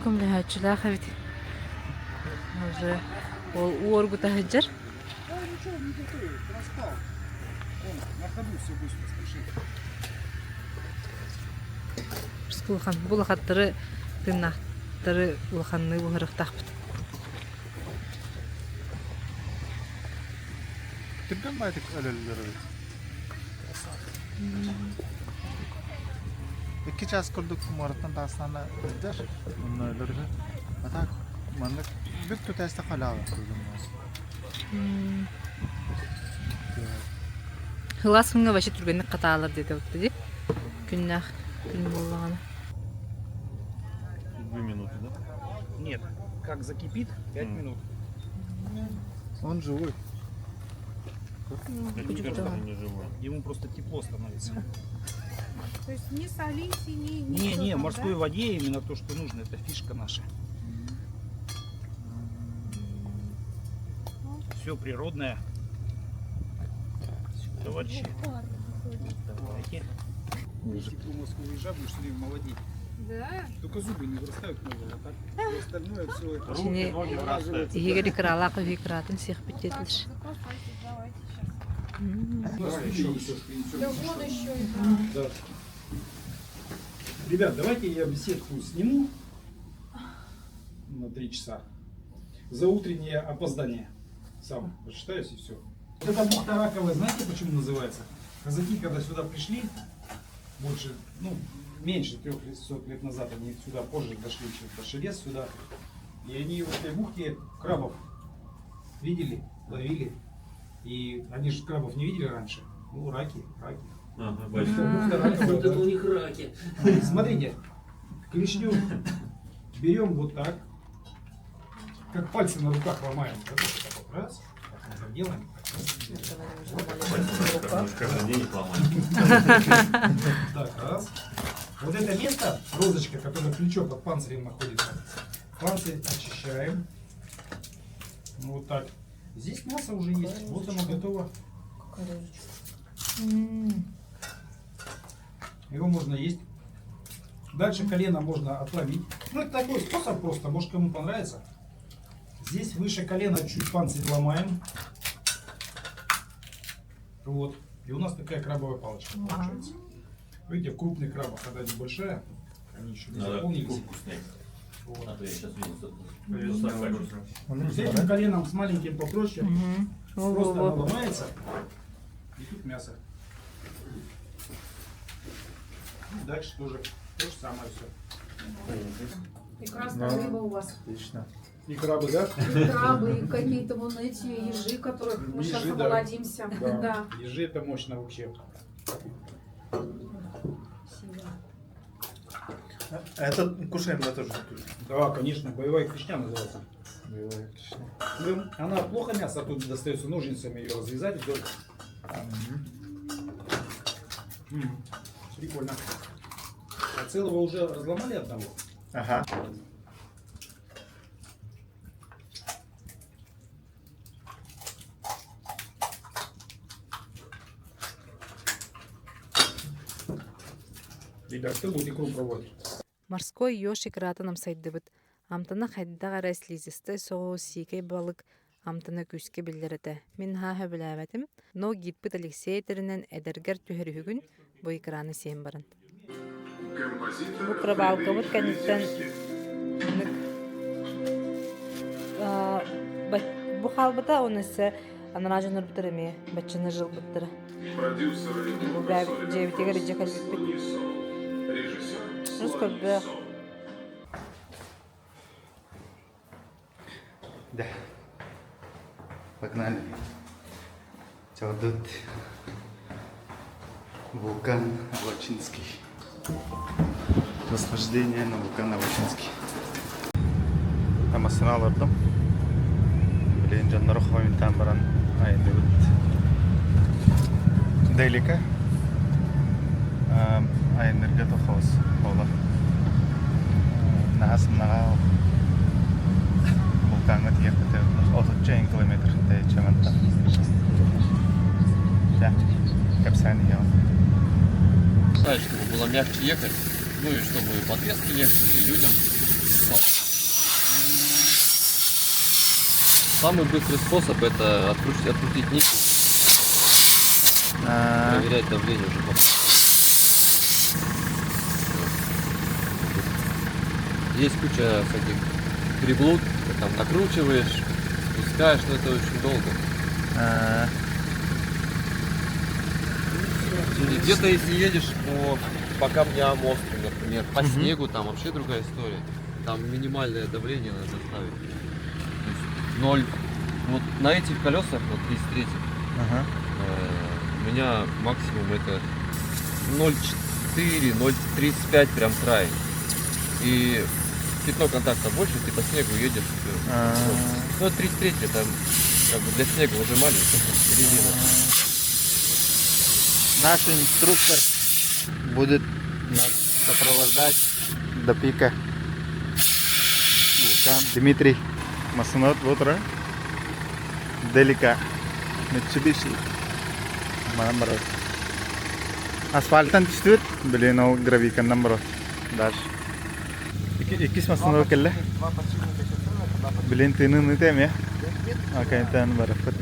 көмләһәтчіләқ бит. Уже ол оргу тахыджар. Да, ничего, не такой, проспал. Он на ходу все быстро спешит. Скулхан, бұл хаттары тынақтары улханны бұғырықтақ бит. Тирген байтык өлелері. 2 час курдук мораттан тастана өйдер. Онна өлерге. Атак мандык бик тутайста қалалы. Хылас күнге башы түргенді қаталар деді өтті де. Күннақ, күн болғаны. 2 минуты, да? Нет, как закипит, 5 минут. Он живой. Я тебе кажется, он не живой. Ему просто тепло становится. То есть не солить и не... Не, в что-то, морской да? воде именно то, что нужно, это фишка наша. Все природное. Товарищи, давайте. Тепло морской жабы шли молодеть. Да? Только зубы не вырастают новые, а так все остальное все это. Руки, ноги вырастают. Егері кралақ өй кратын сех бітетілш. Давайте сейчас. Да вон еще и Да. Ребят, давайте я беседку сниму на 3 часа за утреннее опоздание. Сам посчитаюсь и все. Это бухта Раковая, знаете почему называется? Казаки, когда сюда пришли, больше, меньше 300 лет назад, они сюда позже дошли, через Башелес сюда. И они в этой бухте крабов видели, ловили. И они же крабов не видели раньше. Раки. Ага, Бухта Раковая, да. у них раки. Смотрите, клешню берем вот так, как пальцы на руках ломаем. Раз, так делаем. Каждый день их ломаем. Так, раз. Вот это место, розочка, которая плечо под панцирем находится, панцирь очищаем. Вот так. Здесь мясо уже есть, вот оно готово. Его можно есть. Дальше колено можно отломить. Это такой способ просто, может кому понравится. Здесь выше колена чуть панцирь ломаем. Вот. И у нас такая крабовая палочка получается. Видите, в крупных крабах, когда небольшая, они еще не заполнились. куртку снять. Вот. А то я сейчас видел. С этим коленом, с маленьким попроще, просто оно ломается. И тут мясо. И дальше тоже то же самое все. Прекрасная рыба у вас. Отлично. И крабы, да? И крабы, и какие-то вон эти ежи, которых мы сейчас Ежи, да. омолодимся. Да. Ежи это мощно вообще. Это кушаем, да, тоже? Да, конечно, боевая клешня называется. Она плохо мясо оттуда достается ножницами ее разрезать вдоль. Прикольно. А целого уже разломали одного? Ага. Ребят, кто будет икру пробовать? Морской ёж икратынам сайдыбыт. Амтана хайдагара слизисты соғу сикей балык амтана күске билдерете. Мин хаһа биләбәтим, но гитпит Алексей теринен эдергер түһәрүгүн бу икраны сен барын. Бу пробалка вот кәниттен бу халбыта онысы анаражыныр бітіріме, бәтчіні жыл бітірі. Бу бәбіт жебітегер жекал бітпет. Раскольбе. Да. Погнали. Чаудут. Вулкан Авачинский. Восхождение на вулкан Авачинский. Амасын алырдым. Билен жаннары хойынтан баран айынды бүт. Делика. Айынырға тоқауыз. Ола. Нағасымнаға вулканға тиеп бітіп. 30 километр дей чаманта. Да. Капсаны ел. Знаешь, чтобы было мягче ехать, ну и чтобы и подвески легче, и людям. Самый быстрый способ это открутить нити, проверять давление уже потом. Есть куча всяких приблуд, ты там накручиваешь, спускаешь, но это очень долго. Где-то если едешь по камням острым, например, по снегу, там вообще другая история. Там минимальное давление надо ставить. То есть 0. Вот на этих колесах, вот 33, у меня максимум это 0,4, 0,35 прям край. И пятно контакта больше, ты по снегу едешь. Ну 33 это как бы для снега уже маленькая середина. Наш инструктор будет нас сопровождать до пика. Вулкан Дмитрий Масынот Лутра. Делика. Mitsubishi. Намбар. Асфальтан түстүр. Билен ол гравикан намбар. Даш. Икис масынот келле. Билен тынын итеме. Акайтан барафат.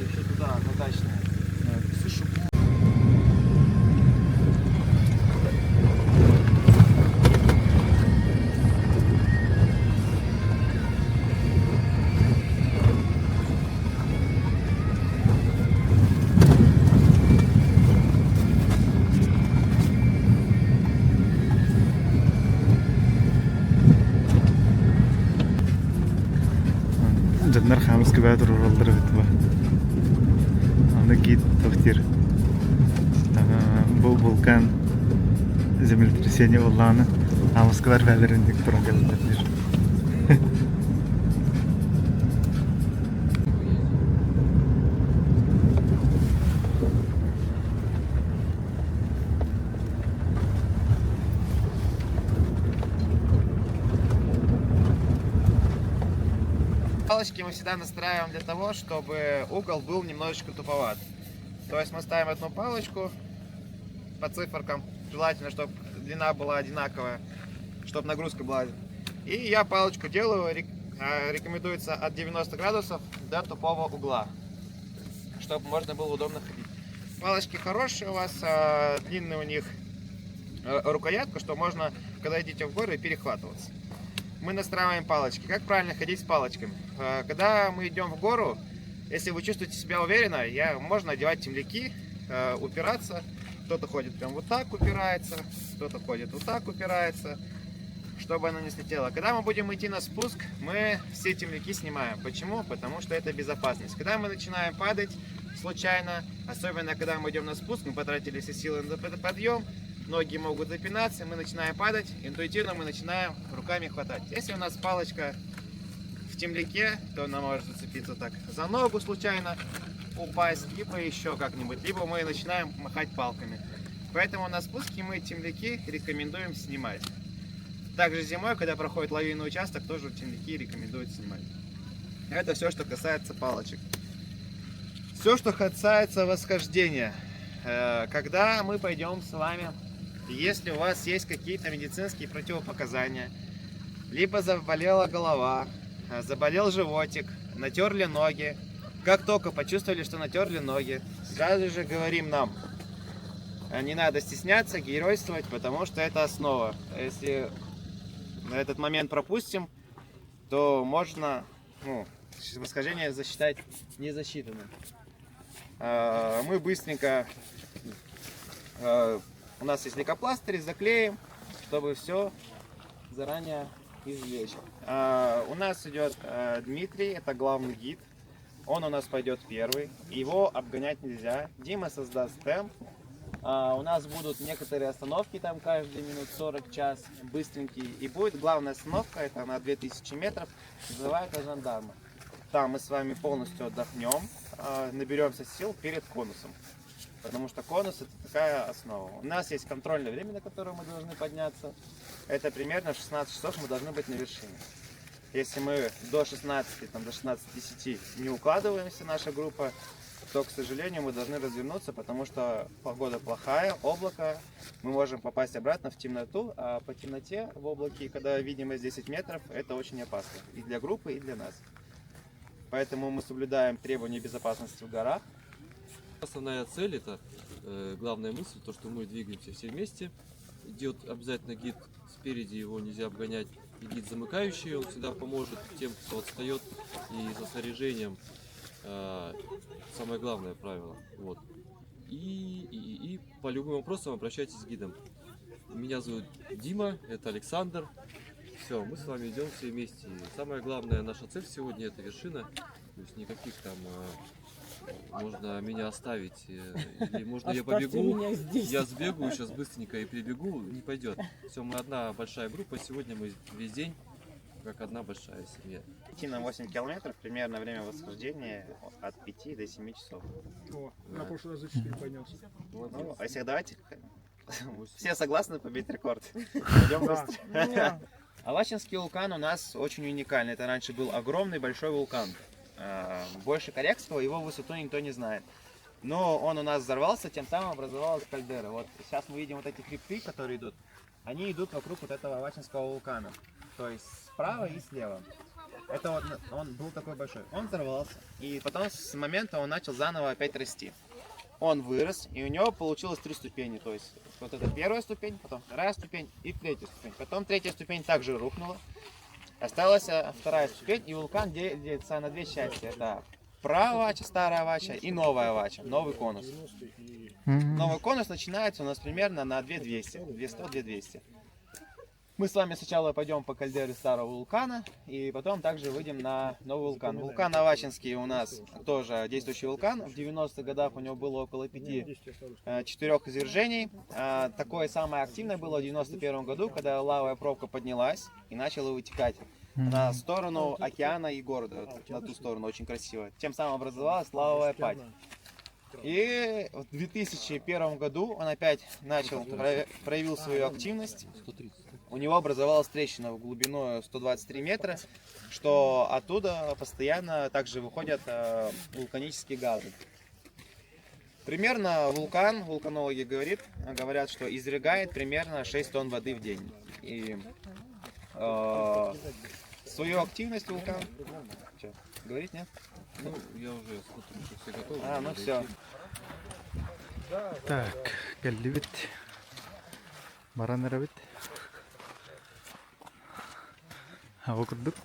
Жандар хамыс кебәдер уралдыр бит бу. Аны гид тохтир. Бу вулкан землетрясение булганы хамыскалар бәлерендек туры келдер. Палочки мы всегда настраиваем для того, чтобы угол был немножечко туповат. То есть мы ставим одну палочку по циферкам, желательно, чтобы длина была одинаковая, чтобы нагрузка была. И я палочку делаю, рекомендуется от 90 градусов до тупого угла, чтобы можно было удобно ходить. Палочки хорошие у вас, длинная у них рукоятка, что можно, когда идете в горы, перехватываться. Мы настраиваем палочки. Как правильно ходить с палочками? Когда мы идем в гору, если вы чувствуете себя уверенно, можно одевать темляки, упираться. Кто-то ходит прям вот так упирается, кто-то ходит вот так упирается. чтобы она не слетела. Когда мы будем идти на спуск, мы все темляки снимаем. Почему? Потому что это безопасность. Когда мы начинаем падать случайно, особенно когда мы идем на спуск, мы потратили все силы на подъем, ноги могут запинаться, мы начинаем падать, интуитивно мы начинаем руками хватать. Если у нас палочка в темляке, то она может зацепиться так за ногу случайно, упасть, либо еще как-нибудь, либо мы начинаем махать палками. Поэтому на спуске мы темляки рекомендуем снимать. Также зимой, когда проходит лавинный участок, тоже темляки рекомендуют снимать. Это все, что касается палочек. Все, что касается восхождения. Когда мы пойдем с вами, если у вас есть какие-то медицинские противопоказания, либо заболела голова, заболел животик, натерли ноги, как только почувствовали, что натерли ноги, сразу же говорим нам. Не надо стесняться, геройствовать, потому что это основа. Если этот момент пропустим, то можно восхождение засчитать незасчитанным. Мы быстренько, у нас есть лейкопластыри, заклеим, чтобы все заранее извлечь. У нас идет Дмитрий, это главный гид. Он у нас пойдет первый. Его обгонять нельзя. Дима создаст темп. У нас будут некоторые остановки там каждые минут 40, час, быстренькие. И будет главная остановка, это на 2000 метров, называется жандарма. Там мы с вами полностью отдохнем, наберемся сил перед конусом. Потому что конус это такая основа. У нас есть контрольное время, на которое мы должны подняться. Это примерно 16 часов мы должны быть на вершине. Если мы до 16, до 16:10 не укладываемся, наша группа, то, к сожалению, мы должны развернуться, потому что погода плохая, облако, мы можем попасть обратно в темноту, а по темноте в облаке, когда видимость 10 метров, это очень опасно и для группы, и для нас. Поэтому мы соблюдаем требования безопасности в горах. Основная цель, это главная мысль, то, что мы двигаемся все вместе. Идет обязательно гид спереди, его нельзя обгонять. И гид замыкающий, он всегда поможет тем, кто отстает, и со снаряжением. Самое главное правило. Вот. И по любым вопросам обращайтесь с гидом. Меня зовут Дима, это Александр. Все, мы с вами идем все вместе. И самая главная наша цель сегодня это вершина. То есть никаких там можно меня оставить, или можно я побегу, я сбегу сейчас быстренько и прибегу, не пойдет. Все, мы одна большая группа, сегодня мы весь день как одна большая семья. Идти на 8 километров, примерно время восхождения от 5 до 7 часов. О, на прошлый раз за 4 поднялся. Ну, а если давайте, все согласны побить рекорд? Идем быстро. Авачинский вулкан у нас очень уникальный. Это раньше был огромный большой вулкан. Больше Корякского, его высоту никто не знает. Но он у нас взорвался, тем самым образовалась кальдера. Вот сейчас мы видим вот эти хребты, которые идут. Они идут вокруг вот этого Авачинского вулкана. То есть справа и слева. Это вот он был такой большой. Он взорвался. И потом с момента он начал заново опять расти. Он вырос, и у него получилось 3 ступени. То есть вот это первая ступень, потом вторая ступень и третья ступень. Потом третья ступень также рухнула. Осталась вторая ступень, и вулкан делится на 2 части. Это правая старая Авача и новая Авача, новый конус. Новый конус начинается у нас примерно на 2200, 200-2200. Мы с вами сначала пойдем по кальдере старого вулкана, и потом также выйдем на новый вулкан. Вулкан Авачинский у нас тоже действующий вулкан. В 90-х годах у него было около 5-4 извержений. Такое самое активное было в 91 году, когда лавовая пробка поднялась и начала вытекать на сторону океана и города, на ту сторону, очень красиво. Тем самым образовалась лавовая падь. И в 2001 году он опять проявил свою активность. У него образовалась трещина в глубину 123 метра, что оттуда постоянно также выходят вулканические газы. Примерно вулканологи говорят, что изрыгает примерно 6 тонн воды в день. И свою активность вулкан... Что, говорить, нет? Ну, я уже смотрю, что все готовы. Ну все. Так, галливит. Маранеровит. Авокадук.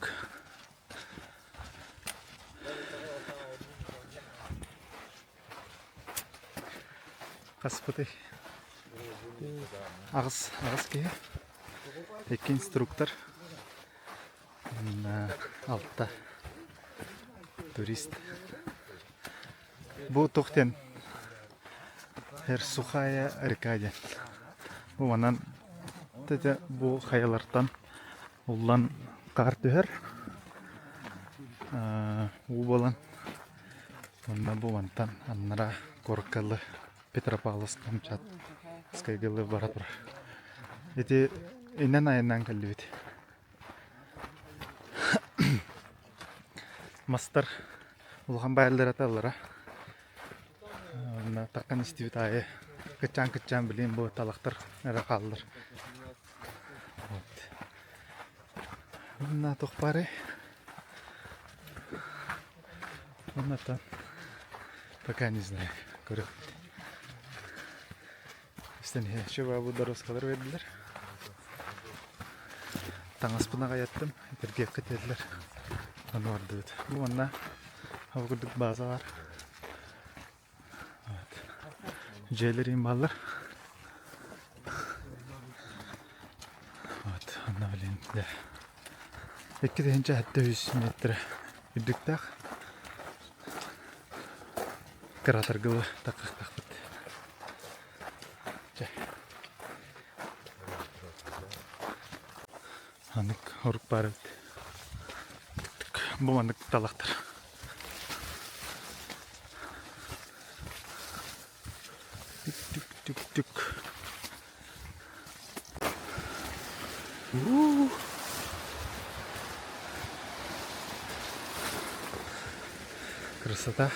Господи. Агас кие. Екі инструктор. Алтта турист. Бұл тоқтен Сухая река де. Бұл анан бұл қаялардан ұллан қар төхер. Бұл болан бұл антан аннара Горкалы, Петропавловск, Камчатская гылы барат бар. Эти инен айынан кәлі бет. Мастар улған байылдар аталара. Таққан істебет айы. Кычан білейін бұл талақтар әрі қалылар. Бұна тоқпары. Бұнатан. Пока не знаю. Көріп. Істен шөба бұл дұрыс қалар өйділер. Таңаспына қаяттым. Етерге қытеділер. Оны орды өт. Бұл мұнна ауғырдық база бар. Жайлар ең балар. Онна білейін. Екі дейінші әтті 100 метр үдіктақ. Кратер гылы таққақ бұд. Анық ұрық бар өт. Бұл анық талақтар. Тюк. Красота.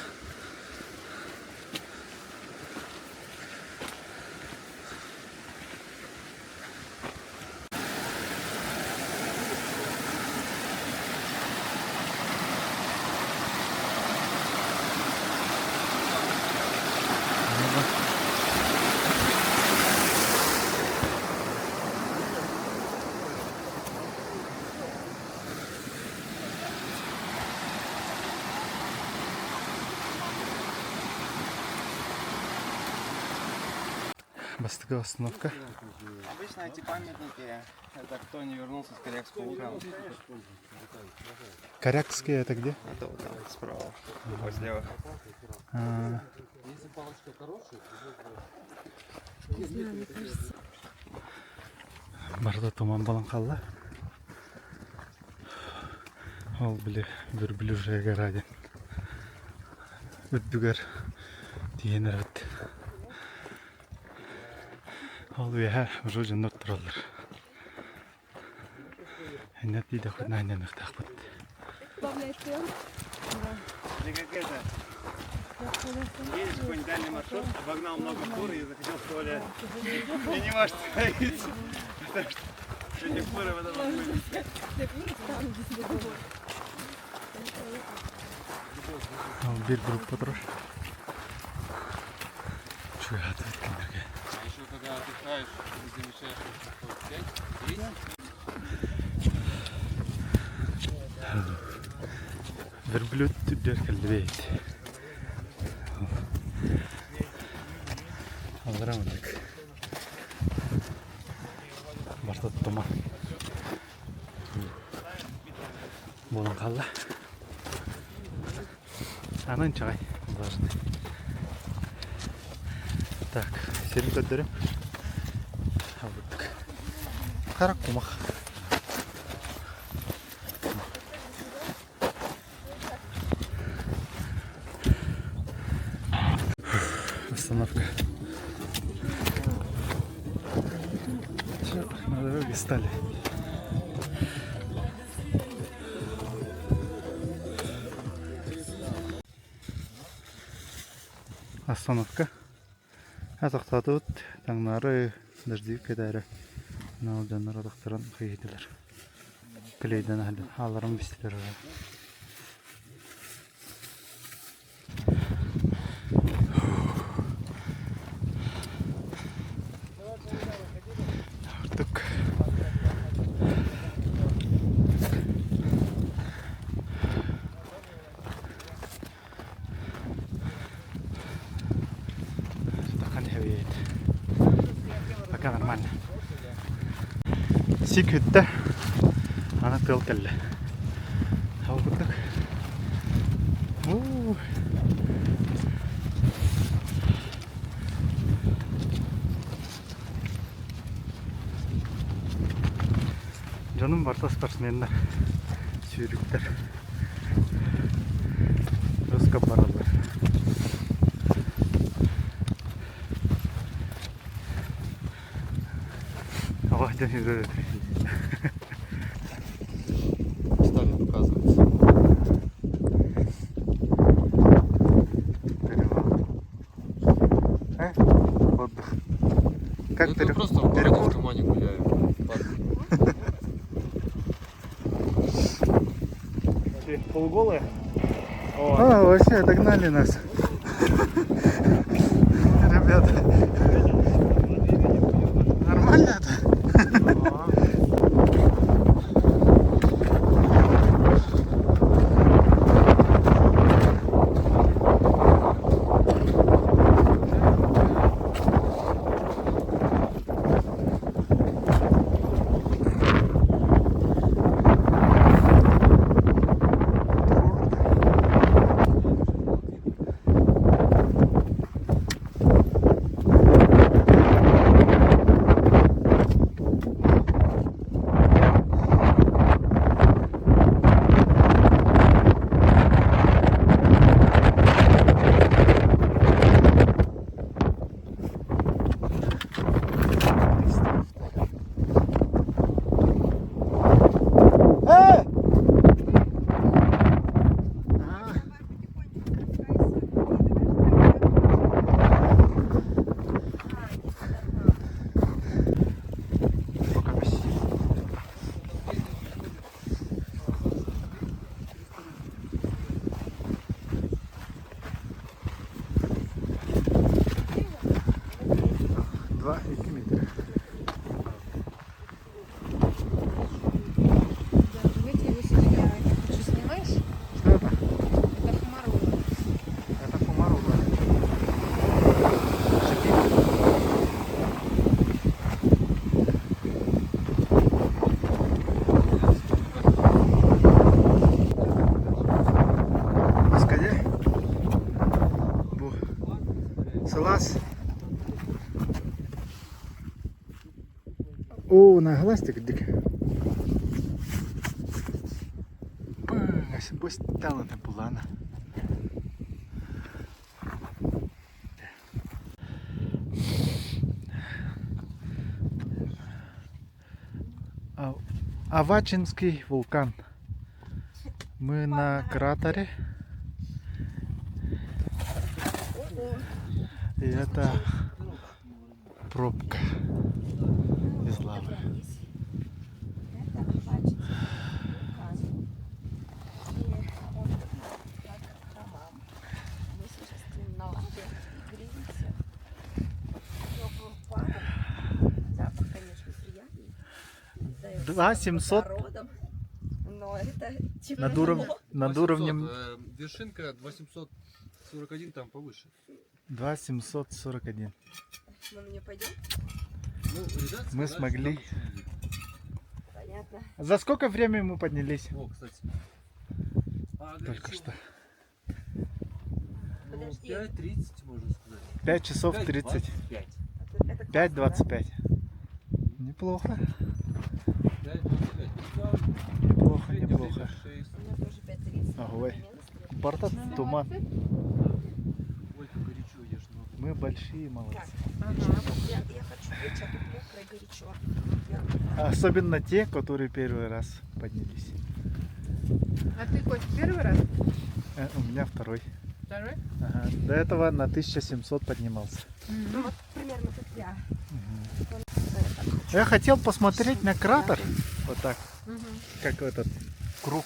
Бастыгова остановка. Обычно эти памятники, это кто не вернулся с Корякского вулкана. Корякский это где? Это вот там, справа, вот слева. Барда туман балан қалла. Ол біле бір жайға раден. Үдбігер дейін әрбіт. Ол өйә ұжу жыныр тұралыр. Әнет дейді құдна әнен ұқтақ бұд. Ты как это, едешь какой-нибудь дальний маршрут, обогнал много фур и захотел в туалет. Мне не важно становиться, потому что эти фуры в этом маршруте. Bir grup oturur. Şuraya atlet kendirge. А еще когда отдыхаешь, не замечаешь, что 5, 10. Verblüht der Kalbet. Alıramadık. Barda tutma. Болон қалла. Анан чағай. Важный. Так, серін көддірім. Алдық. Қарақ қумақ. Остановка. На дороге стали. Остановка. Атақтады өт, таңнары дәждейік кәдәрі. Нау жанар атақтырын қиетілер. Клейден әлі, аларым бістілер өй. Артық. Пока нормально. Сик үтті. Ана тыл кәлі. Ал бұдық. Жаным барта спортсменler. Сүйріктер. Рысқа баралар. Авайдан жүреді. Стали показывается. Отдых. Как Ну, это просто в городе в тумане гуляю. В парке. Полуголые? А, вообще догнали нас. Ребята. Нормально это? О, на гластик дик. Бось тала не була на. Авачинский вулкан. Мы на кратере. И это пробка из лавы. Да, 700 над уровнем. Вершинка 2741, там повыше. 2741. Мы на нее пойдем? Ну, ребят, Мы сказали, смогли. что там очень видно. Понятно. За сколько времени мы поднялись? О, кстати. Только что. Ну, 5:30, можно сказать. 5 часов 30. 5. 5:25. Неплохо. 5:25. Неплохо, неплохо. 6. У меня тоже 5:30. Ой. Борта туман. Ой, как горячо ешь, но. Мы большие молодцы. Я хочу пить, а тут мокро и горячо. Особенно те, которые первый раз поднялись. А ты, Кость, первый раз? У меня второй. Второй? Ага. До этого на 1700 поднимался. Ну вот примерно как я. Я хотел посмотреть на кратер. Вот так. Как этот круг.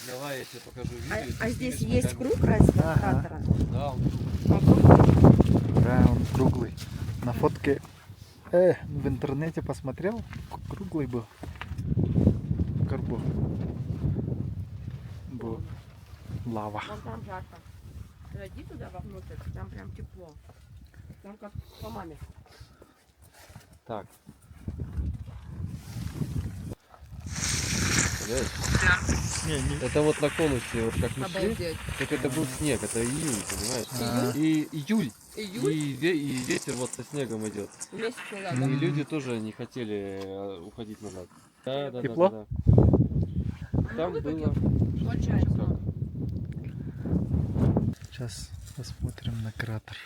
Давай я тебе покажу видео. и ты А здесь снимешь есть на круг камеру. разве Ага. кратера? Да, он Да, он круглый. На фотке в интернете посмотрел, круглый был. Карбо. Был лава. Вон там жарко. Зайди туда вовнутрь, там прям тепло. Там как по маме. Так. представляешь? Это вот на конусе, вот как мы шли, Обалдеть. так это был снег, это июнь, понимаешь? И июль. Июль? И ветер вот со снегом идет. Месяц назад. И люди тоже не хотели уходить назад. Да, да, Тепло? да, да. Там было. Случайно. Сейчас посмотрим на кратер.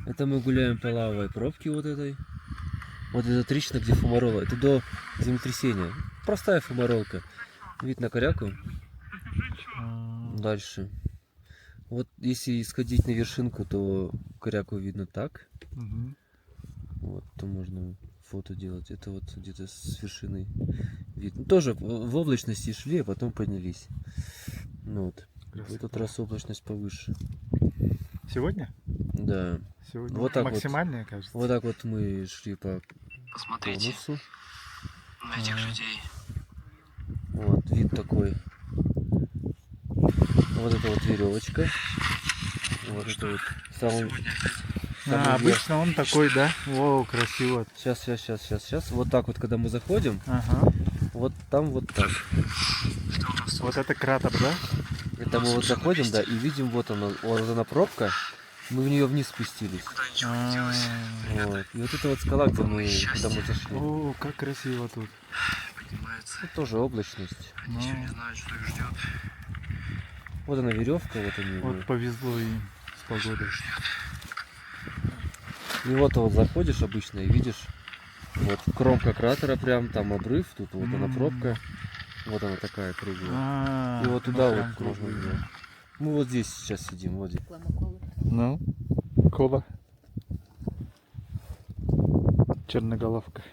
Это мы гуляем по лавовой пробке вот этой. Вот эта трещина, где фумарола. Это до землетрясения. Простая фумаролка. Вид на коряку. Дальше. Вот если сходить на вершинку, то коряку видно так. Мгм. Вот, то можно фото делать. Это вот где-то с вершины видно. Тоже в облачности шли, а потом поднялись. Ну вот. В этот раз облачность повыше. Сегодня? Да. Сегодня Вот так вот. максимальная, кажется. Вот так вот мы шли по конусу. На этих людей. Вот, вид такой. Вот это вот веревочка. Вот это вот самый верх. Обычно он такой, да? О, красиво. Сейчас. Вот так вот, когда мы заходим, Ага. вот там вот так. Вот это кратер, да? Это мы вот заходим, да, и видим, вот она пробка. Мы в нее вниз спустились. Вот. И вот это вот скала, где мы, когда мы зашли. О, как красиво тут. Тут тоже облачность. Ну, знают, что их ждет. Вот она веревка, вот они. вот повезло им с погодой. И вот заходишь обычно и видишь, вот кромка кратера прям, там обрыв, тут вот она пробка, вот она такая круглая. И вот туда вот можно было. Мы вот здесь сейчас сидим, вот здесь. Ну, кола. Черноголовка.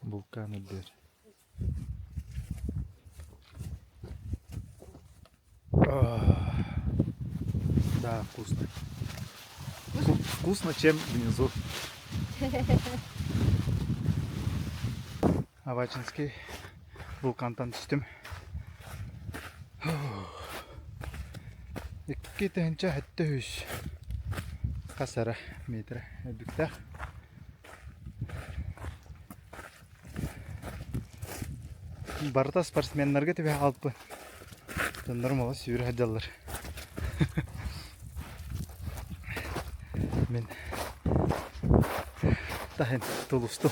Вулканы дверь. Да, вкусно. Вкусно, чем внизу. Авачинский вулкантан түстім. 2 тәнчә хәтті үш қасара метр әбіктәк. Барта спортсменлерге тебе алпы. Нормалы сүйір хәдялар. Мен тахын толусту.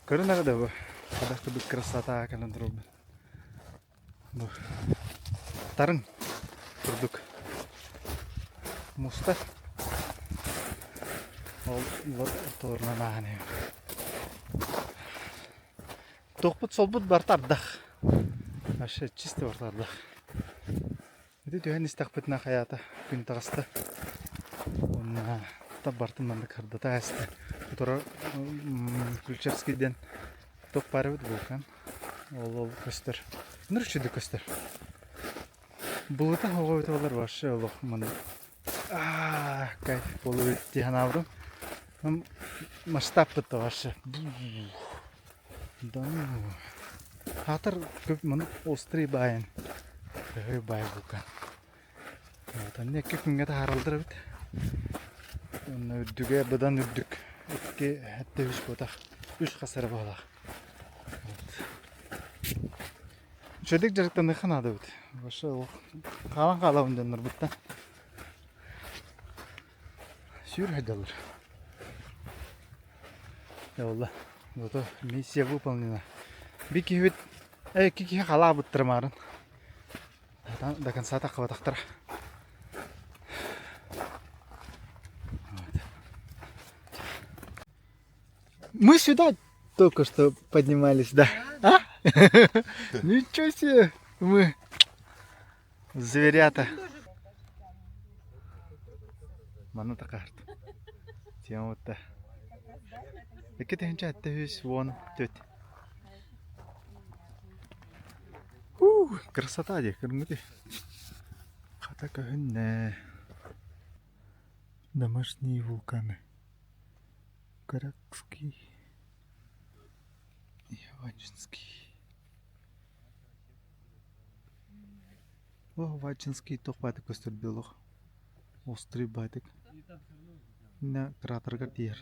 Көрінағы да бұл. Қадақты бұл красота кәлін тұрып. Бұл тарын тұрдық. Мұста. Ол торынан ағаны. Тоқпыт солбыт бартардық. Ашы чисті бартардық. Это түйән істақпытына қаята күн тағысты. Онна тап бартын манды қырдата әсті. Тұра Ключевскийден тоқ бары өт болған. Ол көстер. Нүршеді көстер. Бұлыта оға өті олар башы олық мұны. Кайф болу өтті ғанаврым. Масштаб бұтты башы. Хатыр көп мұны острый байын. Өй бай болған. Оны екі күнге тағарылдыр өт. Оны үрдіге бұдан үрдік. Үтке әтті үш бұтақ. Үш қасыры болақ. Шөдік жарықтан ұқын ады өт. Башы қалан қалауын жаныр бұттан. Сүйір әдалыр. Яулла. Вот миссия выполнена. Бики вид кики хала буттырмарын. До конца так хватахтар. Мы сюда только что поднимались, да? А? Ничего себе! Мы зверята. Ману карта. Тем вот-то. Який ти гінчать, ти весь вон, тють. Красота де, кормити. Хатака гінне. Домашние вулканы. Каракский. И Авачинский. О, Вачинский тох байтык көстөрдүлөр. Острый байтык. На кратерга тиер.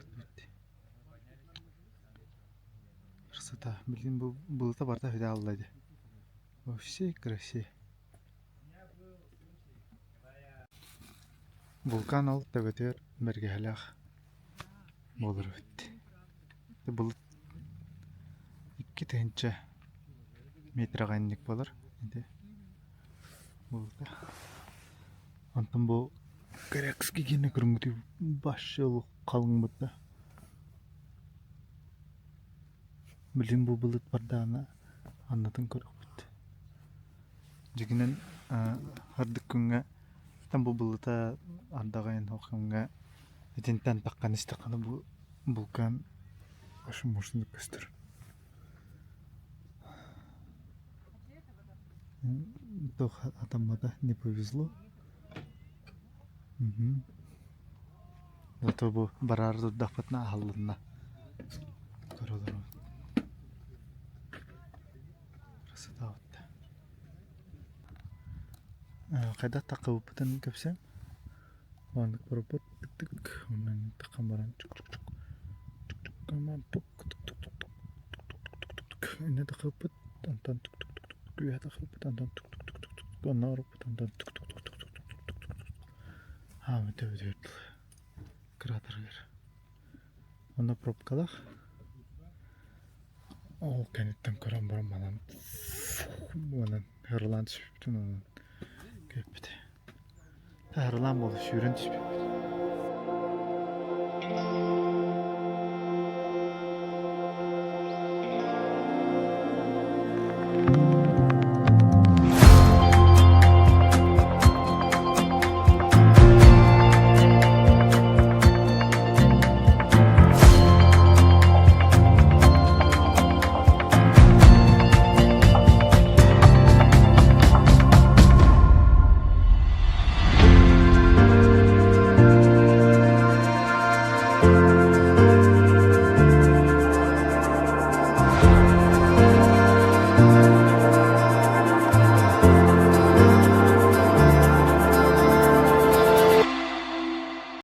Красота. Блин, было-то барта видаллады. Вообще красиво. Вулкан ал төгөтөр мергехлах. Болор бит. Бұл 2 тенче метр гайнык болор. Инде. Булда. Антон бу Корякский гене көрүнгүтү башыл калың бутта. Билим бу булыт бардана аннатын көрөкпүт. Жигинен хардык күнгө там бу булыта ардагайын окумга этинтен таккан истаканы бу вулкан ошо мушундук көстөр. Тох атамада не повезло. Зато бу барарды дапатна халлына. Көрөлөр. Красота вот. Кайда такып бутан көпсем. Ван көрөп тик онан такамаран чук. Каман тук. Эне такып антан тук. Күйе такып антан тук. Оннор антан тук. Мөтөбөт. Кратерлер. Онда пробкалах. О, кенеттен көрөм бар манан. Манан Ирланд түшүптүн анан. Көпүт. Ирланд болуп жүрүн түшүп.